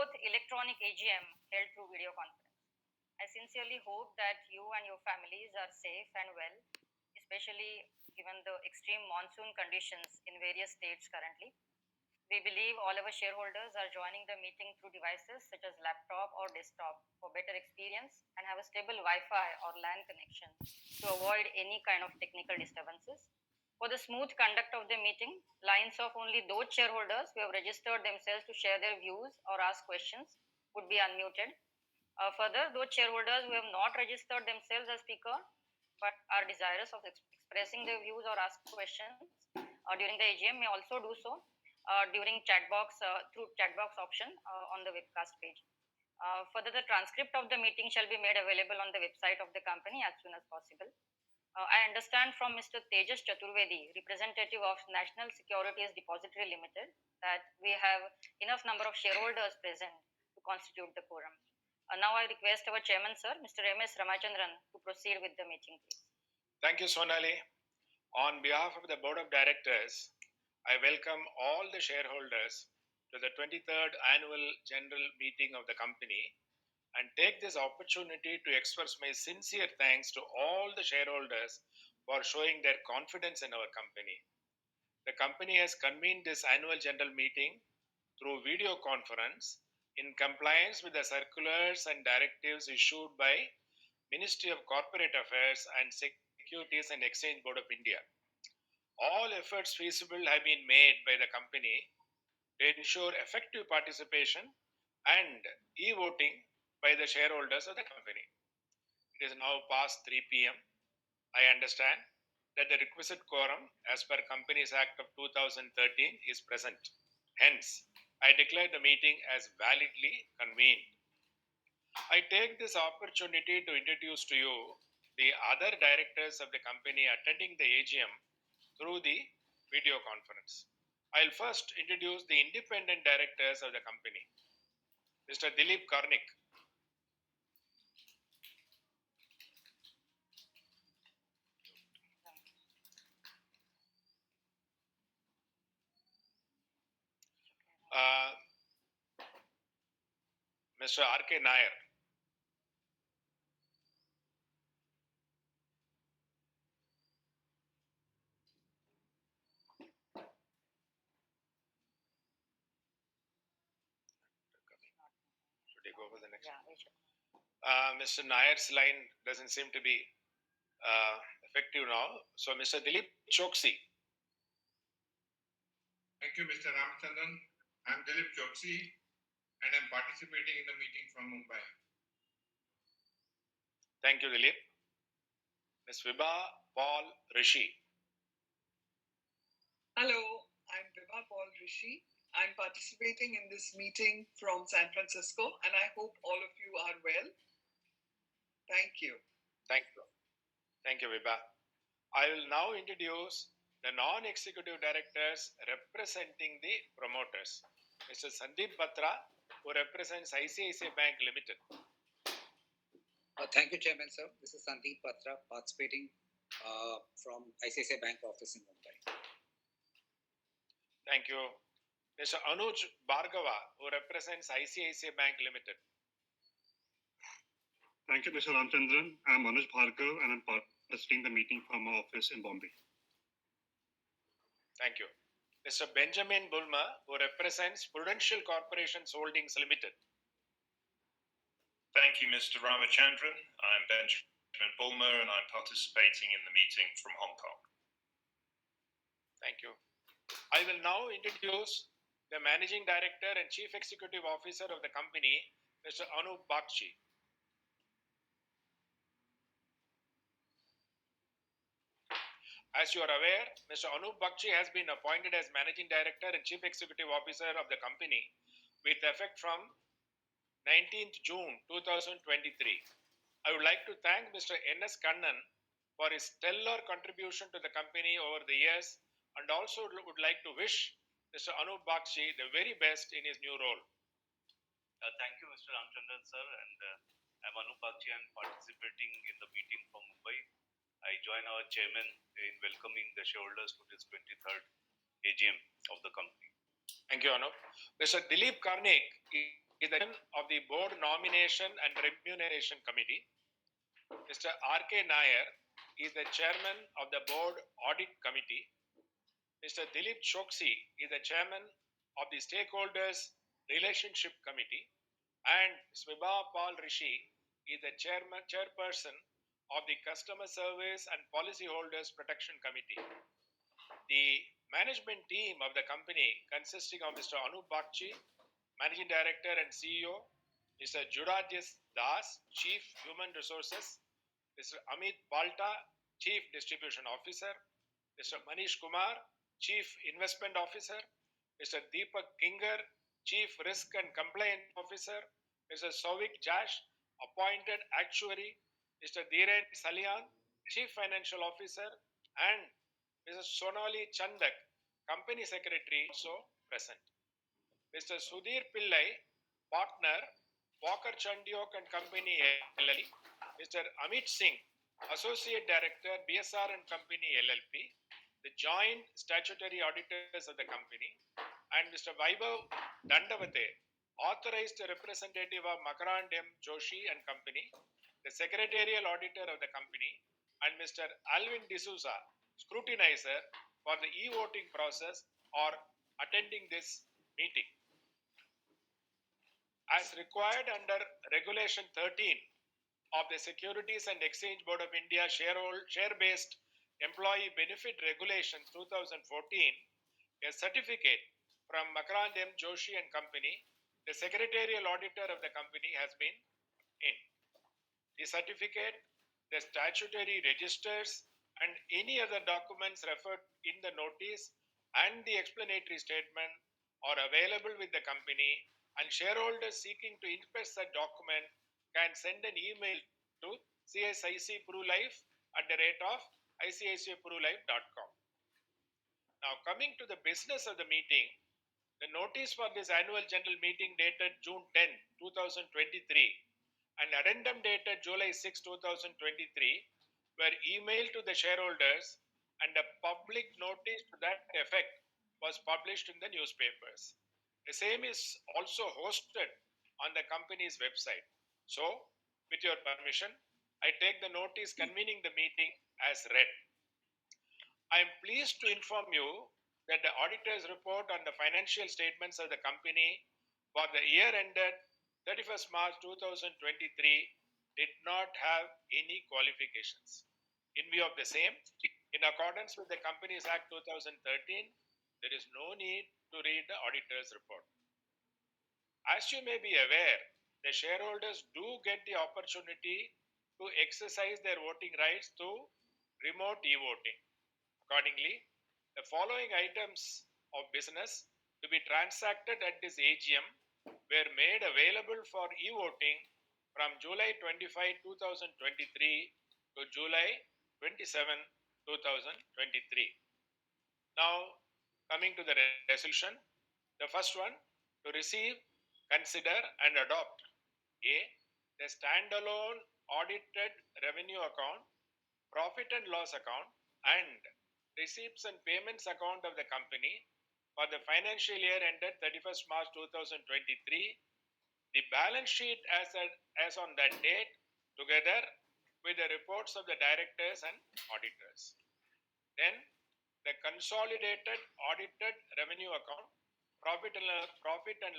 24th electronic AGM held through video conference. I sincerely hope that you and your families are safe and well, especially given the extreme monsoon conditions in various states currently. We believe all our shareholders are joining the meeting through devices such as laptop or desktop for better experience and have a stable Wi-Fi or LAN connection to avoid any kind of technical disturbances. For the smooth conduct of the meeting, lines of only those shareholders who have registered themselves to share their views or ask questions would be unmuted. Further, those shareholders who have not registered themselves as speaker but are desirous of expressing their views or ask questions during the AGM may also do so during chat box through chat box option on the webcast page. Further, the transcript of the meeting shall be made available on the website of the company as soon as possible. I understand from Mr. Tejas Chaturvedi, representative of National Securities Depository Limited, that we have enough number of shareholders present to constitute the quorum. Now I request our chairman, sir, Mr. M.S. Ramachandran, to proceed with the meeting, please. Thank you, Sonali. On behalf of the Board of Directors, I welcome all the shareholders to the 23rd Annual General Meeting of the company and take this opportunity to express my sincere thanks to all the shareholders for showing their confidence in our company. The company has convened this annual general meeting through video conference in compliance with the circulars and directives issued by Ministry of Corporate Affairs and Securities and Exchange Board of India. All efforts feasible have been made by the company to ensure effective participation and e-voting by the shareholders of the company. It is now past 3 p.m. I understand that the requisite quorum as per Companies Act of 2013 is present. Hence, I declare the meeting as validly convened. I take this opportunity to introduce to you the other directors of the company attending the AGM through the video conference. I'll first introduce the independent directors of the company. Mr. Dilip Karnik. Mr. R.K. Nair. Should I go for the next? Mr. Nair's line doesn't seem to be effective now. So, Mr. Dilip Choksi. Thank you, Mr. Ramachandran. I'm Dilip Choksi and I'm participating in the meeting from Mumbai. Thank you, Dilip. Ms. Vibha Paul Rishi. Hello, I'm Vibha Paul Rishi. I'm participating in this meeting from San Francisco and I hope all of you are well. Thank you. Thank you. Thank you, Vibha. I will now introduce the non-executive directors representing the promoters. Mr. Sandeep Batra, who represents ICICI Bank Limited. Thank you, Chairman, sir. This is Sandeep Batra, participating from ICICI Bank office in Mumbai. Thank you. Mr. Anuj Bhargava, who represents ICICI Bank Limited. Thank you, Mr. Ramachandran. I'm Anuj Bhargav and I'm participating in the meeting from our office in Bombay. Thank you. Mr. Benjamin Bulmer, who represents Prudential Corporations Holdings Limited. Thank you, Mr. Ramachandran. I'm Benjamin Bulmer and I'm participating in the meeting from Hong Kong. Thank you. I will now introduce the Managing Director and Chief Executive Officer of the company, Mr. Anup Bagchi. As you are aware, Mr. Anup Bagchi has been appointed as Managing Director and Chief Executive Officer of the company with effect from 19th June 2023. I would like to thank Mr. N.S. Kannan for his stellar contribution to the company over the years and also would like to wish Mr. Anup Bagchi the very best in his new role. Thank you, Mr. Ramachandran, sir. And I'm Anup Bagchi. I'm participating in the meeting from Mumbai. I join our chairman in welcoming the shareholders to this 23rd AGM of the company. Thank you, Anup. Mr. Dilip Karnik is the chairman of the Board Nomination and Remuneration Committee. Mr. R.K. Nair is the chairman of the Board Audit Committee. Mr. Dilip Choksi is the chairman of the Stakeholders Relationship Committee. And Swibha Paul Rishi is the chairperson of the Customer Service and Policyholders Protection Committee. The management team of the company consisting of Mr. Anup Bagchi, Managing Director and CEO, Mr. Jurajis Das, Chief Human Resources, Mr. Amit Balta, Chief Distribution Officer, Mr. Manish Kumar, Chief Investment Officer, Mr. Deepak Kinger, Chief Risk and Compliance Officer, Mr. Souvik Jash, Appointed Actuary, Mr. Dhiren Salian, Chief Financial Officer, and Mrs. Sonali Chandak, Company Secretary, also present. Mr. Sudhir Pillai, Partner, Walker Chandiok and Company LLP, Mr. Amit Singh, Associate Director, BSR and Company LLP, the joint statutory auditors of the company, and Mr. Vaibhav Dandavate, authorized representative of Makarand M. Joshi and Company, the secretarial auditor of the company, and Mr. Alvin D'Souza, scrutinizer for the e-voting process, are attending this meeting. As required under Regulation 13 of the Securities and Exchange Board of India Share-Based Employee Benefit Regulations 2014, a certificate from Makarand M. Joshi and Company, the secretarial auditor of the company, has been in. The certificate, the statutory registers, and any other documents referred in the notice and the explanatory statement are available with the company, and shareholders seeking to inspect the document can send an email to icicprolife@iciciprolife.com. Now, coming to the business of the meeting, the notice for this annual general meeting dated June 10, 2023, and addendum dated July 6, 2023 were emailed to the shareholders, and a public notice to that effect was published in the newspapers. The same is also hosted on the company's website. So, with your permission, I take the notice convening the meeting as read. I am pleased to inform you that the auditor's report on the financial statements of the company for the year ended 31st March 2023 did not have any qualifications. In view of the same, in accordance with the Companies Act 2013, there is no need to read the auditor's report. As you may be aware, the shareholders do get the opportunity to exercise their voting rights through remote e-voting. Accordingly, the following items of business to be transacted at this AGM were made available for e-voting from July 25, 2023 to July 27, 2023. Now, coming to the resolution, the first one, to receive, consider and adopt A. The standalone audited revenue account, profit and loss account, and receipts and payments account of the company for the financial year ended 31st March 2023, the balance sheet as on that date, together with the reports of the directors and auditors. Then, the consolidated audited revenue account, profit and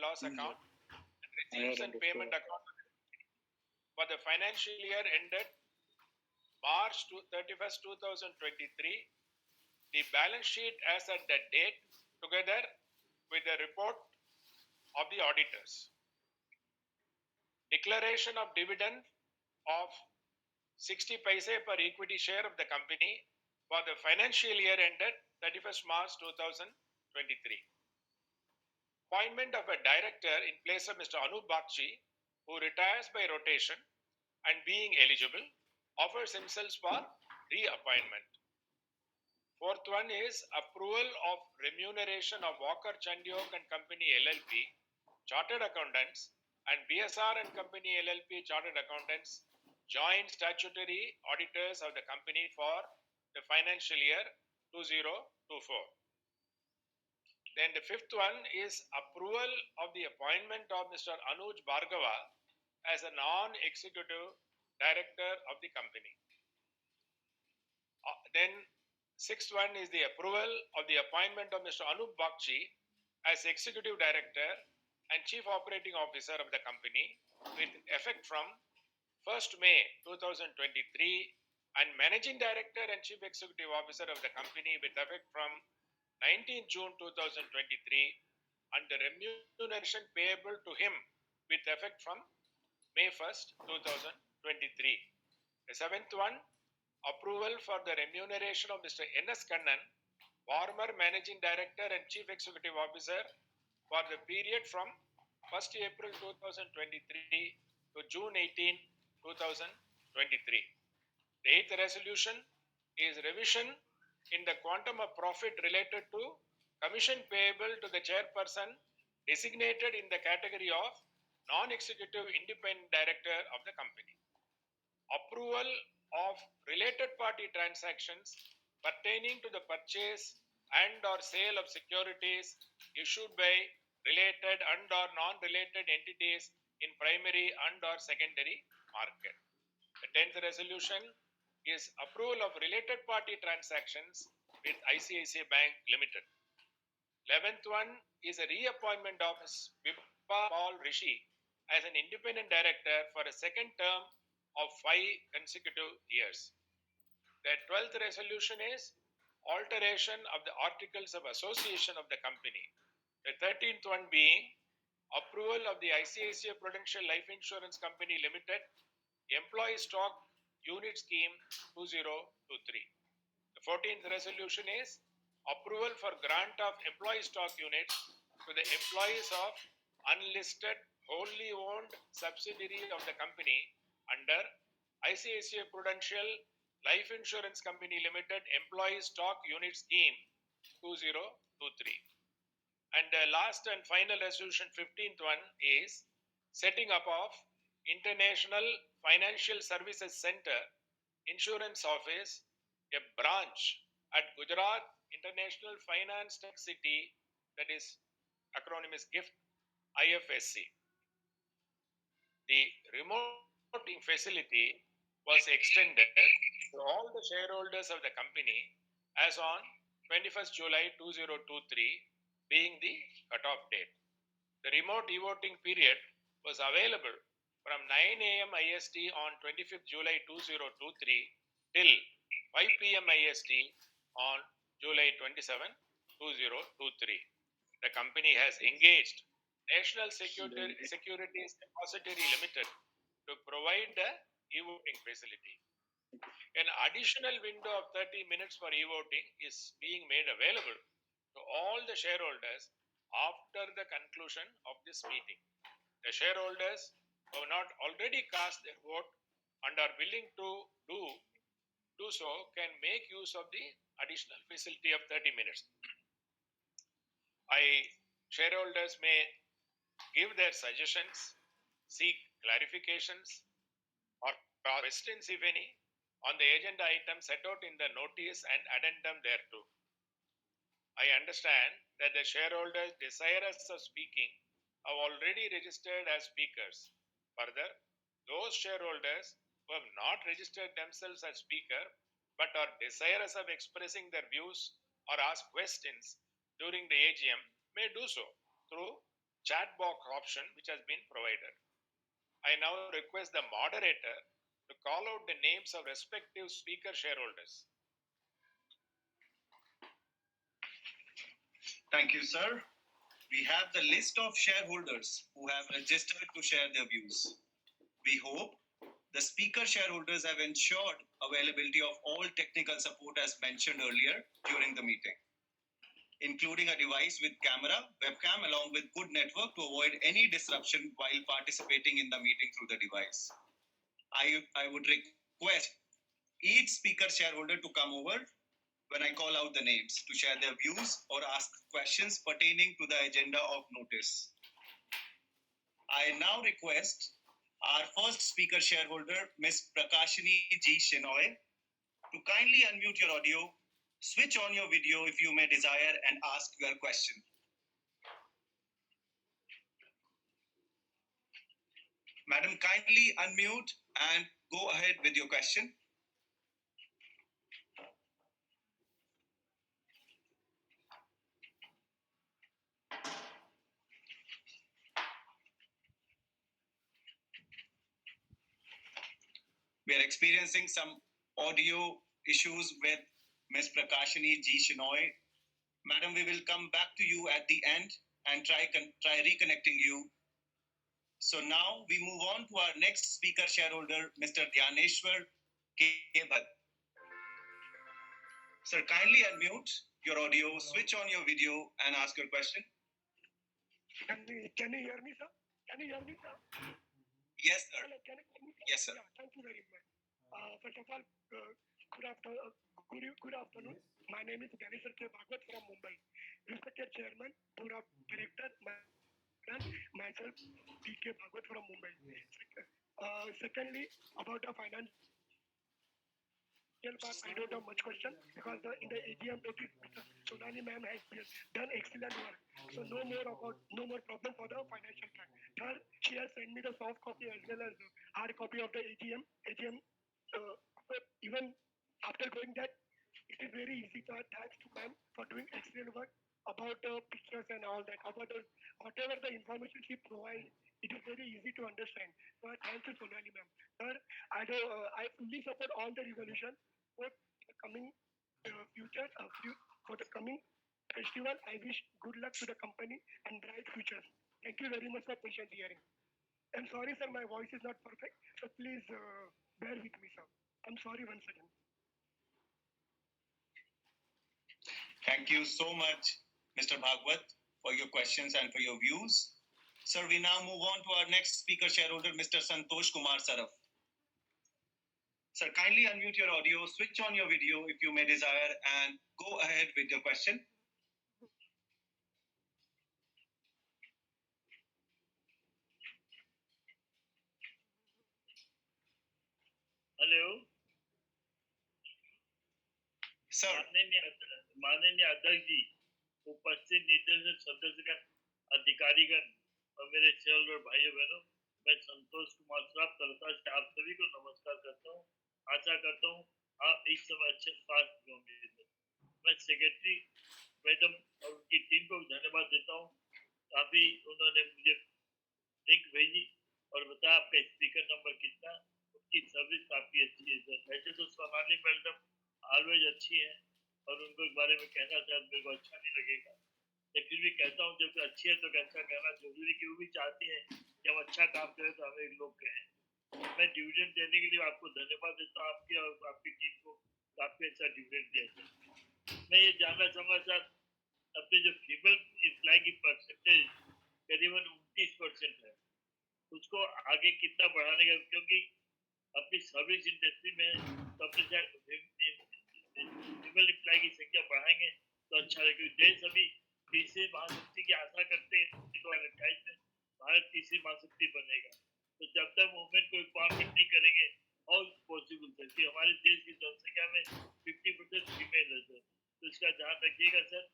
loss account, and receipts and payment account for the financial year ended March 31st, 2023, the balance sheet as at that date, together with the report of the auditors. Declaration of dividend of 60 paise per equity share of the company for the financial year ended 31st March 2023. Appointment of a director in place of Mr. Anup Bagchi, who retires by rotation and being eligible, offers himself for reappointment. Fourth one is approval of remuneration of Walker Chandiok and Company LLP, Chartered Accountants, and BSR and Company LLP, Chartered Accountants, joint statutory auditors of the company for the financial year 2024. Then the fifth one is approval of the appointment of Mr. Anuj Bhargava as a non-executive director of the company. Then sixth one is the approval of the appointment of Mr. Anup Bakshi as executive director and chief operating officer of the company with effect from 1st May 2023 and managing director and chief executive officer of the company with effect from 19 June 2023 and the remuneration payable to him with effect from May 1st 2023. The seventh one, approval for the remuneration of Mr. N.S. Kannan, former Managing Director and Chief Executive Officer for the period from 1st April 2023 to June 18, 2023. The eighth resolution is revision in the quantum of profit related to commission payable to the chairperson designated in the category of non-executive independent director of the company. Approval of related party transactions pertaining to the purchase and or sale of securities issued by related and or non-related entities in primary and or secondary market. The 10th resolution is approval of related party transactions with ICICI Bank Limited. 11th one is a reappointment of Vibha Paul Rishi as an independent director for a second term of 5 consecutive years. The 12th resolution is alteration of the articles of association of the company. The 13th one being approval of the ICICI Prudential Life Insurance Company Limited Employee Stock Unit Scheme 2023. The 14th resolution is approval for grant of employee stock units to the employees of unlisted wholly owned subsidiary of the company under ICICI Prudential Life Insurance Company Limited Employee Stock Unit Scheme 2023. And the last and final resolution, 15th one, is setting up of International Financial Services Center Insurance Office, a branch at Gujarat International Finance Tech City, that is acronym is GIFT IFSC. The remoting facility was extended to all the shareholders of the company as on 21st July 2023 being the cutoff date. The remote e-voting period was available from 9 a.m. IST on 25th July 2023 till 5 p.m. IST on July 27, 2023. The company has engaged National Securities Depository Limited to provide the e-voting facility. An additional window of 30 minutes for e-voting is being made available to all the shareholders after the conclusion of this meeting. The shareholders who have not already cast their vote and are willing to do so can make use of the additional facility of 30 minutes. Shareholders may give their suggestions, seek clarifications, or questions, if any, on the agenda item set out in the notice and addendum thereto. I understand that the shareholders desirous of speaking have already registered as speakers. Further, those shareholders who have not registered themselves as speaker but are desirous of expressing their views or ask questions during the AGM may do so through chat box option which has been provided. I now request the moderator to call out the names of respective speaker shareholders. Thank you, sir. We have the list of shareholders who have registered to share their views. We hope the speaker shareholders have ensured availability of all technical support as mentioned earlier during the meeting, including a device with camera, webcam, along with good network to avoid any disruption while participating in the meeting through the device. I would request each speaker shareholder to come over when I call out the names to share their views or ask questions pertaining to the agenda of notice. I now request our first speaker shareholder, Ms. Prakashini G. Shenoy, to kindly unmute your audio, switch on your video if you may desire, and ask your question. Madam, kindly unmute and go ahead with your question. We are experiencing some audio issues with Ms. Prakashini G. Shinoy. Madam, we will come back to you at the end and try reconnecting you. So now we move on to our next speaker shareholder, Mr. Dhyaneshwar K. Bhatt. Sir, kindly unmute your audio, switch on your video and ask your question. Can you hear me, sir? Can you hear me, sir? Yes, sir. Hello, can you hear me, sir? Yes, sir. Yeah, thank you very much. First of all, good afternoon. My name is Dhyaneshwar K. Bhagwat from Mumbai. Respected Chairman, Board of Director, myself, D.K. Bhagwat from Mumbai. Secondly, about the financial part, I don't have much question because in the AGM, Sonali ma'am has done excellent work. So no more problem for the financial part. Third, she has sent me the soft copy as well as hard copy of the AGM. Even after going that, it is very easy to thanks to ma'am for doing excellent work about the pictures and all that. About whatever the information she provides, it is very easy to understand. So thank you, Sonali ma'am. Third, I fully support all the resolution for the coming future. For the coming festival, I wish good luck to the company and bright futures. Thank you very much for patient hearing. I'm sorry, sir, my voice is not perfect, so please bear with me, sir. I'm sorry once again. Thank you so much, Mr. Bhagwat, for your questions and for your views. Sir, we now move on to our next speaker shareholder, Mr. Santosh Kumar Saraf. Sir, kindly unmute your audio, switch on your video if you may desire, and go ahead with your question. Hello. Sir. माननीय अध्यक्ष जी, उपस्थित निदेशक सदस्यगण, अधिकारीगण और मेरे shareholder भाइयों बहनों, मैं संतोष कुमार साहब कलकत्ता से आप सभी को नमस्कार करता हूँ। आशा करता हूँ आप इस समय अच्छे स्वास्थ्य होंगे। मैं सेक्रेटरी मैडम और उनकी टीम को धन्यवाद देता हूँ। काफी उन्होंने मुझे लिंक भेजी और बताया आपका स्पीकर नंबर कितना, उनकी सर्विस काफी अच्छी है सर। वैसे तो सोनाली मैडम ऑलवेज अच्छी है और उनको इस बारे में कहना शायद मेरे को अच्छा नहीं लगेगा, लेकिन फिर भी कहता हूँ जब अच्छी है तो अच्छा कहना जरूरी, कि वो भी चाहती है कि हम अच्छा काम करें तो हमें लोग कहें। मैं डिविडेंड देने के लिए आपको धन्यवाद देता हूँ, आपकी और आपकी टीम को काफी अच्छा डिविडेंड दिया। मैं ये जानना चाहूँगा सर, अपने जो फीमेल एम्प्लॉय की परसेंटेज करीबन 29% है, उसको आगे कितना बढ़ाने का, क्योंकि अपनी सर्विस इंडस्ट्री में तो अपने फीमेल एम्प्लॉय की संख्या बढ़ाएंगे तो अच्छा रहेगा। देश अभी तीसरी महाशक्ति की आशा करते हैं, 2028 में भारत तीसरी महाशक्ति बनेगा, तो जब तक वुमेन को एम्पावरमेंट नहीं करेंगे हाउ पॉसिबल सर, कि हमारे देश की जनसंख्या में 50% फीमेल है सर, तो इसका ध्यान रखिएगा सर।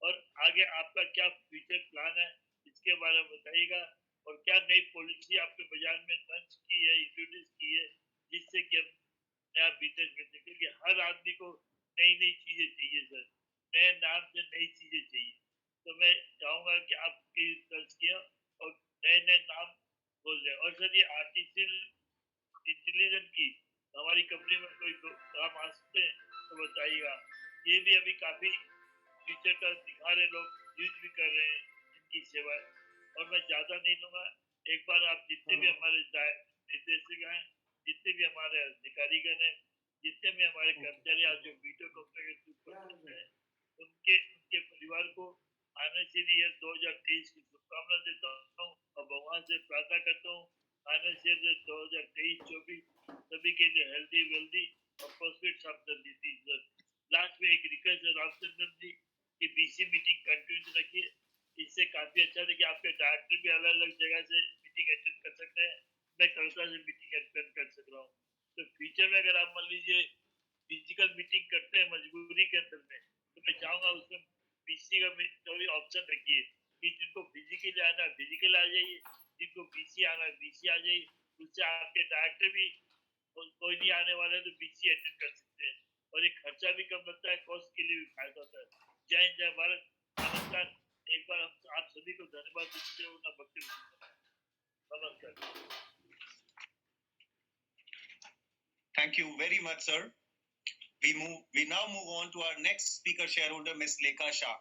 और आगे आपका क्या फ्यूचर प्लान है इसके बारे में बताइएगा, और क्या नई पॉलिसी आपके बाजार में लॉन्च की है, इंट्रोड्यूस की है, जिससे कि हम नया बिजनेस में देखें, क्योंकि हर आदमी को नई नई चीजें चाहिए सर, नए नाम से नई चीजें चाहिए। तो मैं चाहूंगा कि आपकी सर्च किया और नए नए नाम बोल रहे। और सर ये आर्टिफिशियल इंटेलिजेंस की हमारी कंपनी में कोई काम आ सकते हैं तो बताइएगा। ये भी अभी काफी फ्यूचर का दिखा रहे, लोग यूज भी कर रहे हैं इनकी सेवा। और मैं ज्यादा नहीं लूंगा, एक बार आप जितने भी हमारे निर्देशक हैं, जितने भी हमारे अधिकारीगण हैं, जितने भी हमारे कर्मचारी आज जो वीडियो कॉन्फ्रेंस हैं, उनके परिवार को फाइनेंशियल ईयर 2023 की शुभकामना देता हूँ और भगवान से प्रार्थना करता हूँ फाइनेंशियल ईयर 2023-24 सभी के लिए हेल्दी वेल्दी और prosperity of the disease. Last में एक रिक्वेस्ट है रामचंद्रन जी की बीसी मीटिंग कंटिन्यू रखिए, इससे काफी अच्छा है कि आपके डायरेक्टर भी अलग अलग जगह से मीटिंग अटेंड कर सकते हैं, मैं कलकत्ता से मीटिंग अटेंड कर सक रहा हूँ। तो फ्यूचर में अगर आप मान लीजिए फिजिकल मीटिंग करते हैं मजबूरी के अंदर में, तो मैं चाहूंगा उसमें बीसी का भी ऑप्शन रखिए कि जिनको फिजिकली आना फिजिकल आ जाइए, जिनको बीसी आना है बीसी आ जाए, उससे आपके डायरेक्टर भी कोई नहीं आने वाला है तो बीसी अटेंड कर सकते हैं और ये खर्चा भी कम लगता है, कॉस्ट के लिए भी फायदा होता है। जय हिंद जय भारत, नमस्कार। एक बार हम आप सभी को धन्यवाद देते हुए अपना वक्तव्य नमस्कार। Thank you very much, sir. We now move on to our next speaker shareholder, Ms. Lekha Shah.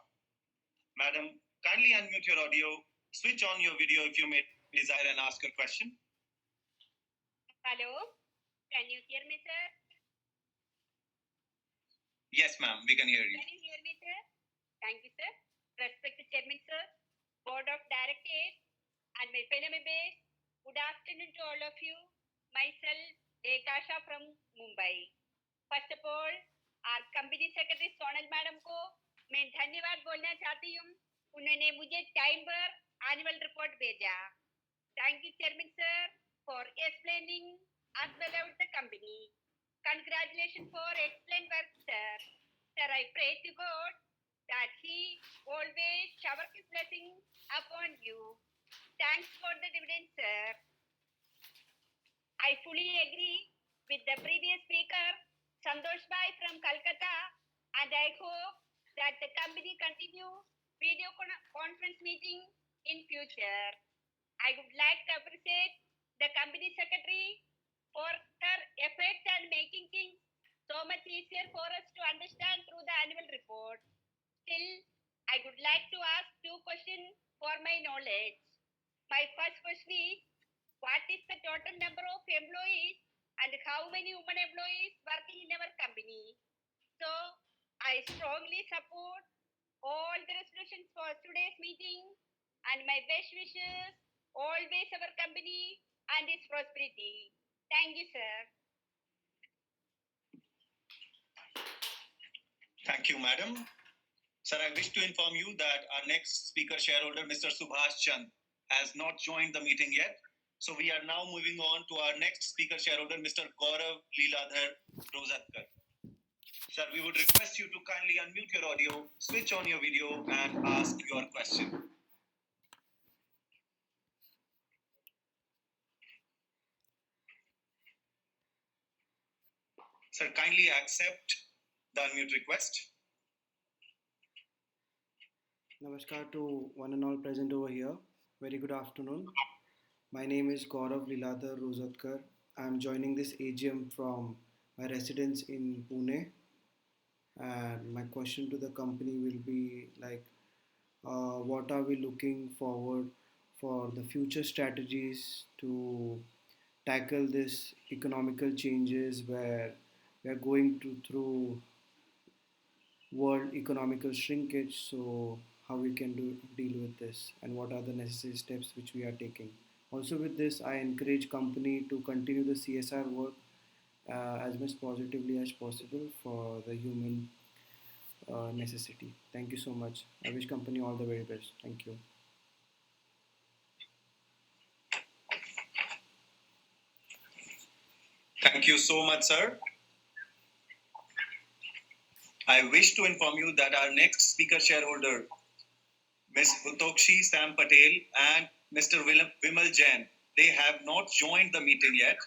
Madam, kindly unmute your audio, switch on your video if you may desire and ask your question. Hello, can you hear me, sir? Yes, ma'am, we can hear you. Can you hear me, sir? Thank you, sir. Respected Chairman, sir, Board of Directors, and my fellow members, good afternoon to all of you. Myself, Lekha Shah from Mumbai. First of all, our company secretary Sonal madam को मैं धन्यवाद बोलना चाहती हूँ, उन्होंने मुझे time पर annual report भेजा. Thank you, Chairman sir, for explaining as well about the company. Congratulations for excellent work, sir. Sir, I pray to God that He always shower His blessing upon you. Thanks for the dividend, sir. I fully agree with the previous speaker, Santosh Bhai from Calcutta, and I hope that the company continue video conference meeting in future. I would like to appreciate the company secretary for her efforts and making things so much easier for us to understand through the annual report. Still, I would like to ask two questions for my knowledge. My first question is, what is the total number of employees and how many women employees working in our company? So, I strongly support all the resolutions for today's meeting and my best wishes always our company and its prosperity. Thank you, sir. Thank you, madam. Sir, I wish to inform you that our next speaker shareholder, Mr. Subhash Chand, has not joined the meeting yet. So we are now moving on to our next speaker shareholder, Mr. Gaurav Leeladhar Rozatkar. Sir, we would request you to kindly unmute your audio, switch on your video, and ask your question. Sir, kindly accept the unmute request. Namaskar to one and all present over here. Very good afternoon. My name is Gaurav Leeladhar Rozatkar. I am joining this AGM from my residence in Pune. And my question to the company will be like, what are we looking forward for the future strategies to tackle this economical changes where we are going through world economical shrinkage, so how we can deal with this and what are the necessary steps which we are taking. Also with this, I encourage company to continue the CSR work as much positively as possible for the human necessity. Thank you so much. I wish company all the very best. Thank you. Thank you so much, sir. I wish to inform you that our next speaker shareholder, Ms. Hutokshi Sam Patel and Mr. Vimal Jain, they have not joined the meeting yet.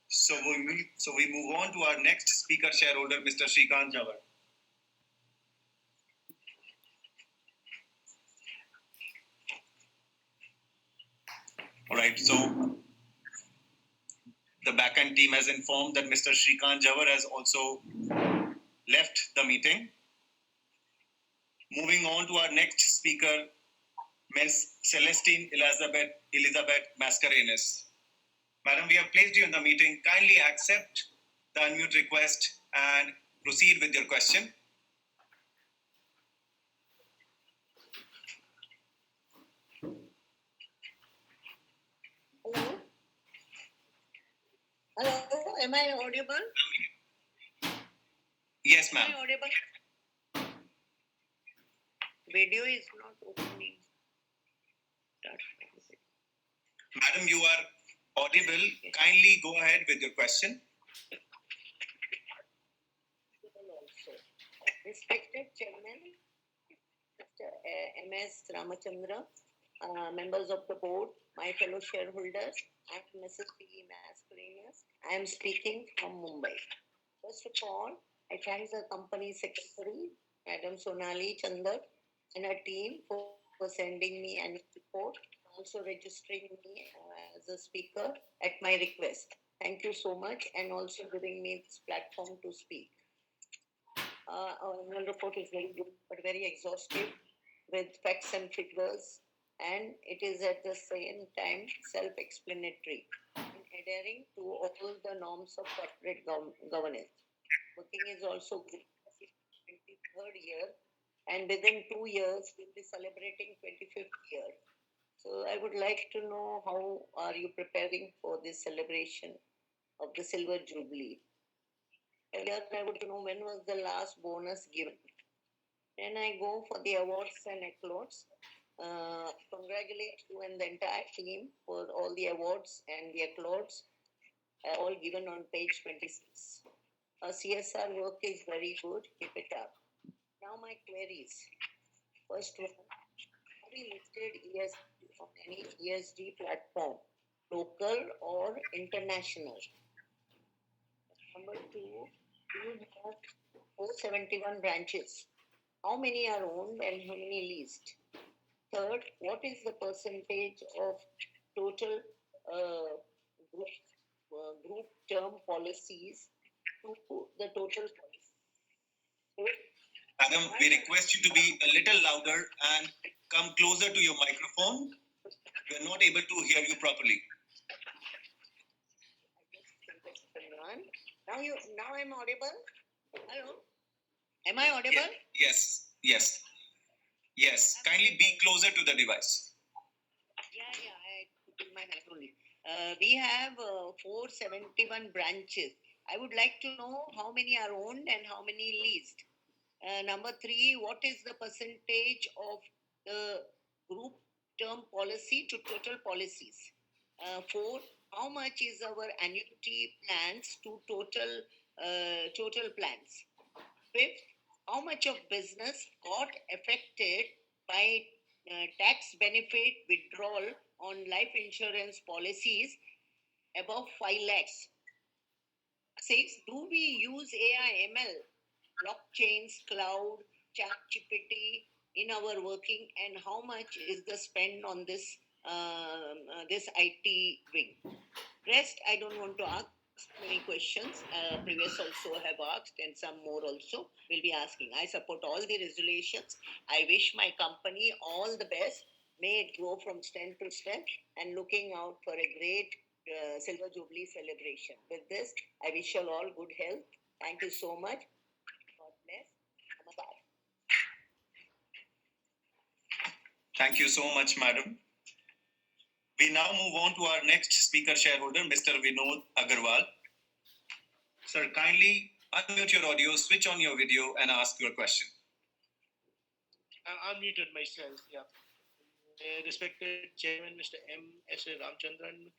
So we move on to our next speaker shareholder, Mr. Shrikant Jawar. All right, so the backend team has informed that Mr. Shrikant Jawar has also left the meeting. Moving on to our next speaker, Ms. Celestine Elizabeth Mascarenes. Madam, we have placed you in the meeting. Kindly accept the unmute request and proceed with your question. Hello? Hello, am I audible? Yes, ma'am. Am I audible? Video is not opening. Madam, you are audible. Kindly go ahead with your question. Respected Chairman, Mr. M.S. Ramachandra, members of the board, my fellow shareholders. I am Mrs. P. Mascarenhas. I am speaking from Mumbai. First of all, I thank the company secretary, Madam Sonali Chandar, and her team for sending me an report, also registering me as a speaker at my request. Thank you so much, and also giving me this platform to speak. Our annual report is very good, but very exhaustive with facts and figures, and it is at the same time self-explanatory in adhering to all the norms of corporate governance. Working is also good. 23rd year, and within 2 years we'll be celebrating 25th year. So I would like to know how are you preparing for this celebration of the silver jubilee. Earlier I would know when was the last bonus given. Then I go for the awards and accolades. Congratulate you and the entire team for all the awards and the accolades, all given on page 26. CSR work is very good. Keep it up. Now my queries. First one, have you listed ESG on any ESG platform, local or international? Number two, do you have 471 branches? How many are owned and how many leased? Third, what is the percentage of total group term policies to the total policy? Madam, we request you to be a little louder and come closer to your microphone. We are not able to hear you properly. Now I'm audible. Hello. Am I audible? Yes. Kindly be closer to the device. I put in my hand only. We have 471 branches. I would like to know how many are owned and how many leased. Number three, what is the percentage of the group term policy to total policies? Four, how much is our annuity plans to total plans? Fifth, how much of business got affected by tax benefit withdrawal on life insurance policies above 5 lakhs? Six, do we use AI ML, blockchains, cloud, ChatGPT in our working, and how much is the spend on this IT wing? Rest, I don't want to ask many questions. Previous also have asked, and some more also will be asking. I support all the resolutions. I wish my company all the best. May it grow from strength to strength, and looking out for a great Silver Jubilee celebration. With this, I wish you all good health. Thank you so much. God bless. Namaskar. Thank you so much, madam. We now move on to our next speaker shareholder, Mr. Vinod Agarwal. Sir, kindly unmute your audio, switch on your video, and ask your question. I unmuted myself, yeah. Respected Chairman, Mr. M.S. Ramchandran,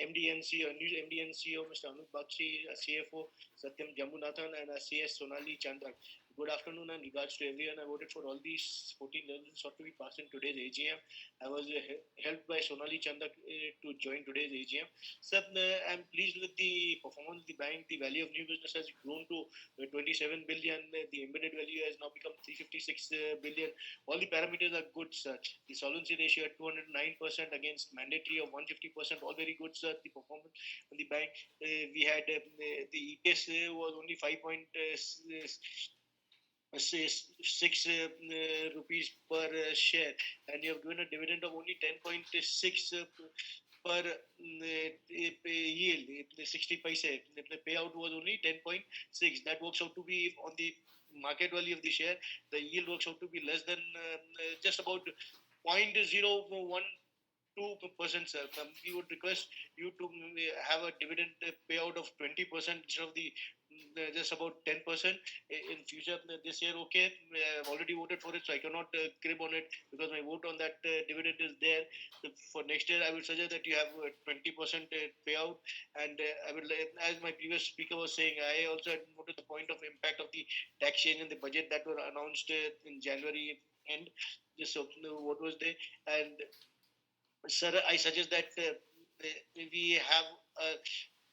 MD and CEO, new MD and CEO, Mr. Anup Bakshi, CFO, Satyam Jambunathan, and CS Sonali Chandran. Good afternoon and regards to everyone. I voted for all these 14 resolutions sought to be passed in today's AGM. I was helped by Sonali Chandra to join today's AGM. Sir, I'm pleased with the performance of the bank. The value of new business has grown to 27 billion. The embedded value has now become 356 billion. All the parameters are good, sir. The solvency ratio at 209% against mandatory of 150%. All very good, sir. The performance of the bank. We had the EPS was only 5.6 rupees per share, and you have given a dividend of only 10.6 per yield, 60 paise. The payout was only 10.6. That works out to be on the market value of the share. The yield works out to be less than just about 0.012%, sir. We would request you to have a dividend payout of 20% instead of the just about 10% in future. This year, okay, I've already voted for it, so I cannot crib on it because my vote on that dividend is there. So for next year, I will suggest that you have a 20% payout. And I will, as my previous speaker was saying, I also had noted the point of impact of the tax change in the budget that were announced in January end. Just what was there, and sir, I suggest that we have a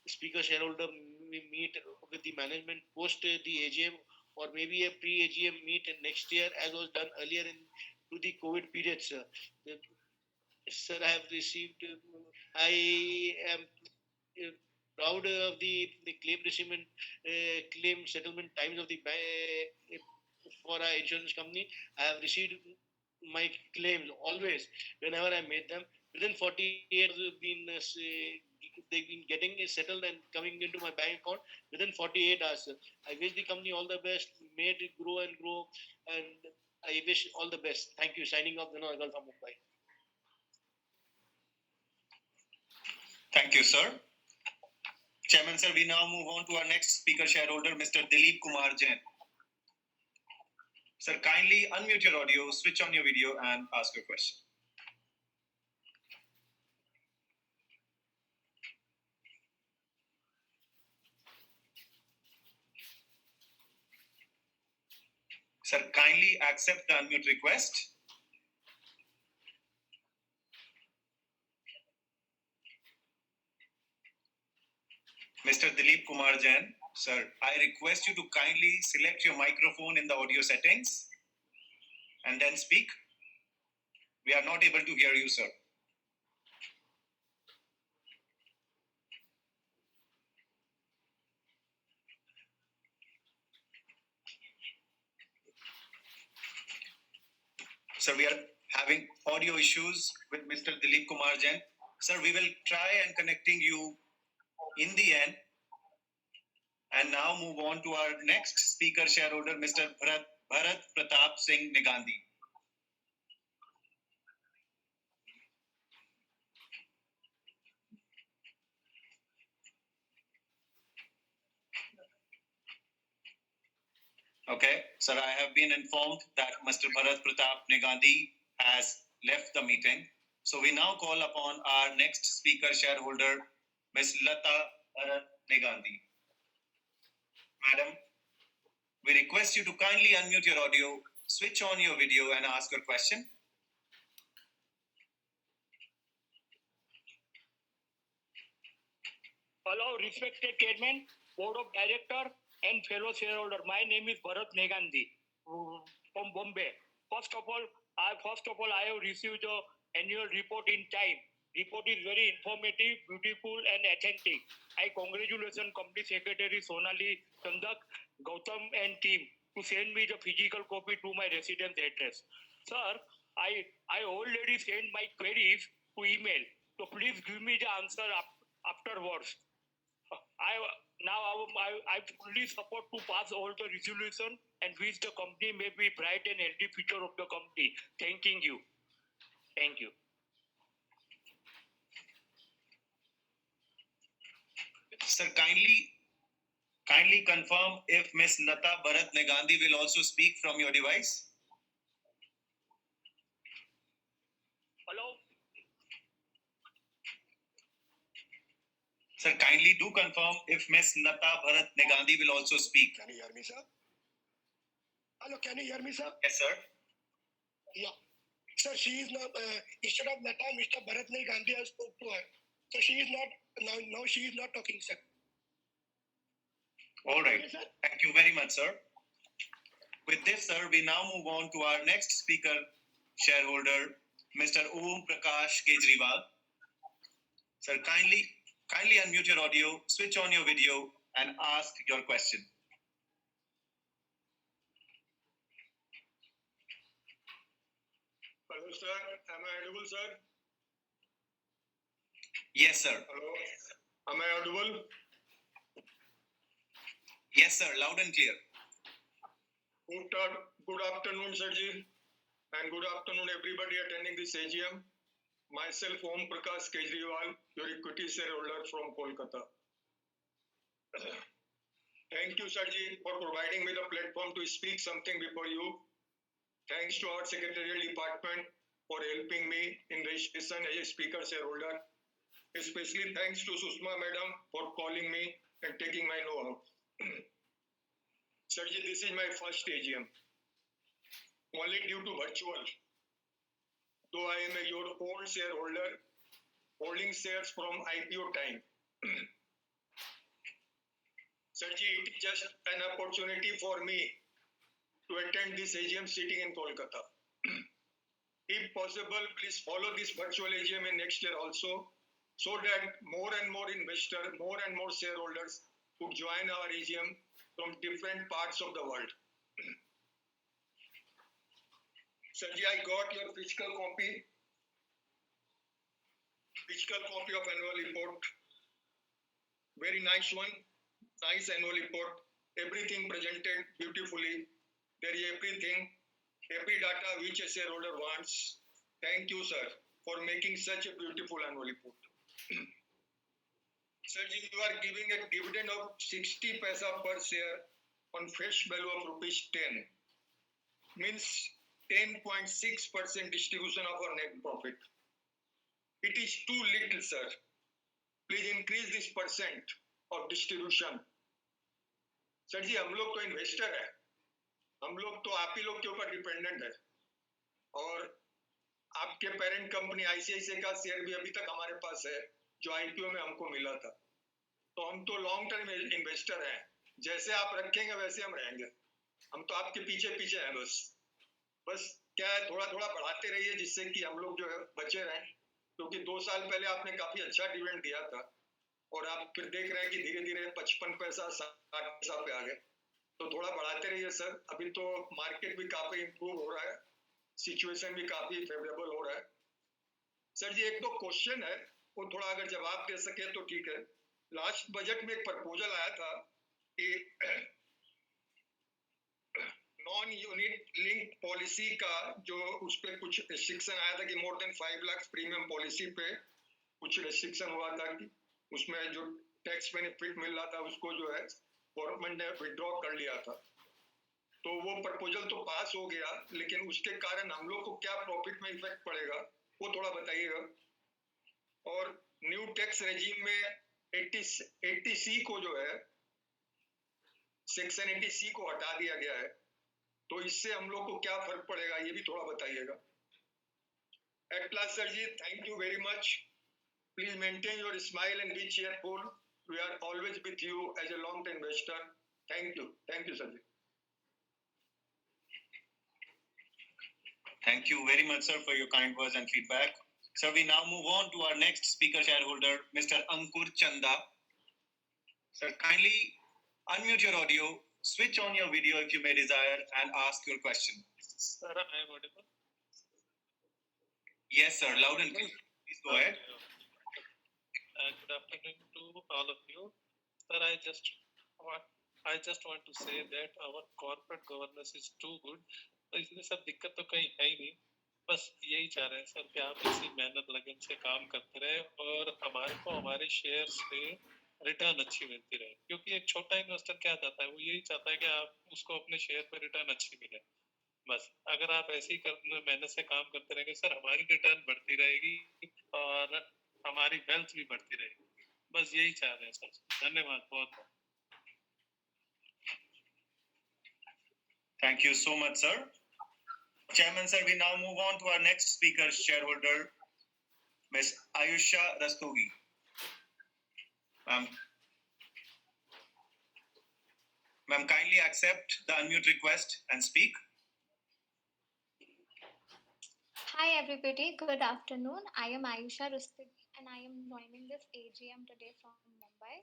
speaker shareholder meet with the management post the AGM, or maybe a pre-AGM meet next year, as was done earlier in to the COVID period, sir. Sir, I have received. I am proud of the claim settlement times of the for our insurance company. I have received my claims always whenever I made them within 48 hours. They've been getting it settled and coming into my bank account within 48 hours. Sir. I wish the company all the best. May it grow and grow, and I wish all the best. Thank you. Signing off, Vinod Agarwal from Mumbai. Thank you, sir. Chairman, sir, we now move on to our next speaker shareholder, Mr. Dilip Kumar Jain. Sir, kindly unmute your audio, switch on your video, and ask your question. Sir, kindly accept the unmute request. Mr. Dilip Kumar Jain, sir, I request you to kindly select your microphone in the audio settings and then speak. We are not able to hear you, sir. Sir, we are having audio issues with Mr. Dilip Kumar Jain. Sir, we will try and connecting you in the end. And now move on to our next speaker shareholder, Mr. Bharat Pratap Singh Nigandi. Okay, sir, I have been informed that Mr. Bharat Pratap Nigandi has left the meeting. So we now call upon our next speaker shareholder, Ms. Lata Bharat Nigandi. Madam, we request you to kindly unmute your audio, switch on your video, and ask your question. Hello, respected Chairman, Board of Director, and fellow shareholder. My name is Bharat Negandhi from Bombay. First of all, I have received the annual report in time. Report is very informative, beautiful, and authentic. I congratulate Company Secretary Sonali Chandak, Gautam, and team to send me the physical copy to my residence address. Sir, I already sent my queries to email, so please give me the answer afterwards. I fully support to pass all the resolution and wish the company may be bright and healthy future of the company. Thanking you. Thank you. Sir, kindly confirm if Ms. Lata Bharat Negandhi will also speak from your device. Hello? Sir, kindly do confirm if Ms. Lata Bharat Negandhi will also speak. Can you hear me, sir? Hello, can you hear me, sir? Yes, sir. Yeah. Sir, she is not, instead of Lata, Mr. Bharat Negandhi, I spoke to her. So she is not, now she is not talking, sir. All right. Okay, thank you very much, sir. With this, sir, we now move on to our next speaker shareholder, Mr. Om Prakash Kejriwal. Sir, kindly unmute your audio, switch on your video, and ask your question. Hello, sir. Am I audible, sir? Yes, sir. Hello. Am I audible? Yes, sir. Loud and clear. Good afternoon, Sirji, and good afternoon, everybody attending this AGM. Myself, Om Prakash Kejriwal, your equity shareholder from Kolkata. Thank you, Sirji, for providing me the platform to speak something before you. Thanks to our secretarial department for helping me in registration as a speaker shareholder. Especially thanks to Sushma Madam for calling me and taking my know-how. Sirji, this is my first AGM. only due to virtual. Though I am your old shareholder, holding shares from IPO time. Sarji, it is just an opportunity for me to attend this AGM sitting in Kolkata. If possible, please follow this virtual AGM in next year also, so that more and more investors, more and more shareholders could join our AGM from different parts of the world. Sarji, I got your physical copy of annual report. Very nice one, nice annual report. Everything presented beautifully. There is everything, every data which a shareholder wants. Thank you, sir, for making such a beautiful annual report. Sir, you are giving a dividend of 60 paisa per share on face value of rupees 10. Means 10.6% distribution of our net profit. It is too little, sir. Please increase this percent of distribution. Sir ji हम लोग तो investor है, हम लोग तो आप ही लोग के ऊपर डिपेंडेंट है और आपके पेरेंट कंपनी आईसीआईसीआई का शेयर भी अभी तक हमारे पास है जो आईपीओ में हमको मिला था. तो हम तो लॉन्ग टर्म इन्वेस्टर हैं, जैसे आप रखेंगे वैसे हम रहेंगे. हम तो आपके पीछे पीछे हैं. बस क्या है, थोड़ा थोड़ा बढ़ाते रहिए जिससे कि हम लोग जो है बचे रहें, क्योंकि 2 साल पहले आपने काफी अच्छा डिविडेंड दिया था और आप फिर देख रहे हैं कि धीरे धीरे 55 पैसा 60 पैसा पे आ गए. तो थोड़ा बढ़ाते रहिए सर. अभी तो मार्केट भी काफी इंप्रूव हो रहा है, सिचुएशन भी काफी फेवरेबल हो रहा है. सर जी एक तो क्वेश्चन है, वो थोड़ा अगर जवाब दे सके तो ठीक है. लास्ट बजट में एक प्रपोजल आया था कि नॉन यूनिट लिंक पॉलिसी का जो उस पर कुछ रिस्ट्रिक्शन आया था कि more than 5 lakh premium policy पे कुछ रिस्ट्रिक्शन हुआ था कि उसमें जो टैक्स बेनिफिट मिल रहा था उसको जो है गवर्नमेंट ने विड्रॉ कर लिया था. तो वो प्रपोजल तो पास हो गया, लेकिन उसके कारण हम लोग को क्या प्रॉफिट में इफेक्ट पड़ेगा वो थोड़ा बताइएगा. और न्यू टैक्स रेजिम में 80C को जो है सेक्शन 80C को हटा दिया गया है, तो इससे हम लोग को क्या फर्क पड़ेगा ये भी थोड़ा बताइएगा. At last sir ji, thank you very much. Please maintain your smile and be cheerful. We are always with you as a long-term investor. Thank you, sir. Thank you very much, sir, for your kind words and feedback. Sir, we now move on to our next speaker shareholder, Mr. Ankur Chanda. Sir, kindly unmute your audio, switch on your video if you may desire, and ask your question. Sir, I am audible? Yes, sir, loud and clear. Please go ahead. Good afternoon to all of you. Sir, I just want to say that our corporate governance is too good. तो इसमें सब दिक्कत तो कहीं है ही नहीं. बस यही चाह रहे हैं सर कि आप इसी मेहनत लगन से काम करते रहे और हमारे को हमारे शेयर्स पे रिटर्न अच्छी मिलती रहे. क्योंकि एक छोटा इन्वेस्टर क्या चाहता है, वो यही चाहता है कि आप उसको अपने शेयर पे रिटर्न अच्छी मिले. बस अगर आप ऐसे ही मेहनत से काम करते रहेंगे सर, हमारी रिटर्न बढ़ती रहेगी और हमारी वेल्थ भी बढ़ती रहेगी. बस यही चाह रहे हैं सर. धन्यवाद बहुत बहुत. Thank you so much, sir. Chairman, sir, we now move on to our next speaker shareholder, Ms. Ayusha Rastogi. Ma'am, kindly accept the unmute request and speak. Hi everybody, good afternoon. I am Ayusha Rastogi and I am joining this AGM today from Mumbai.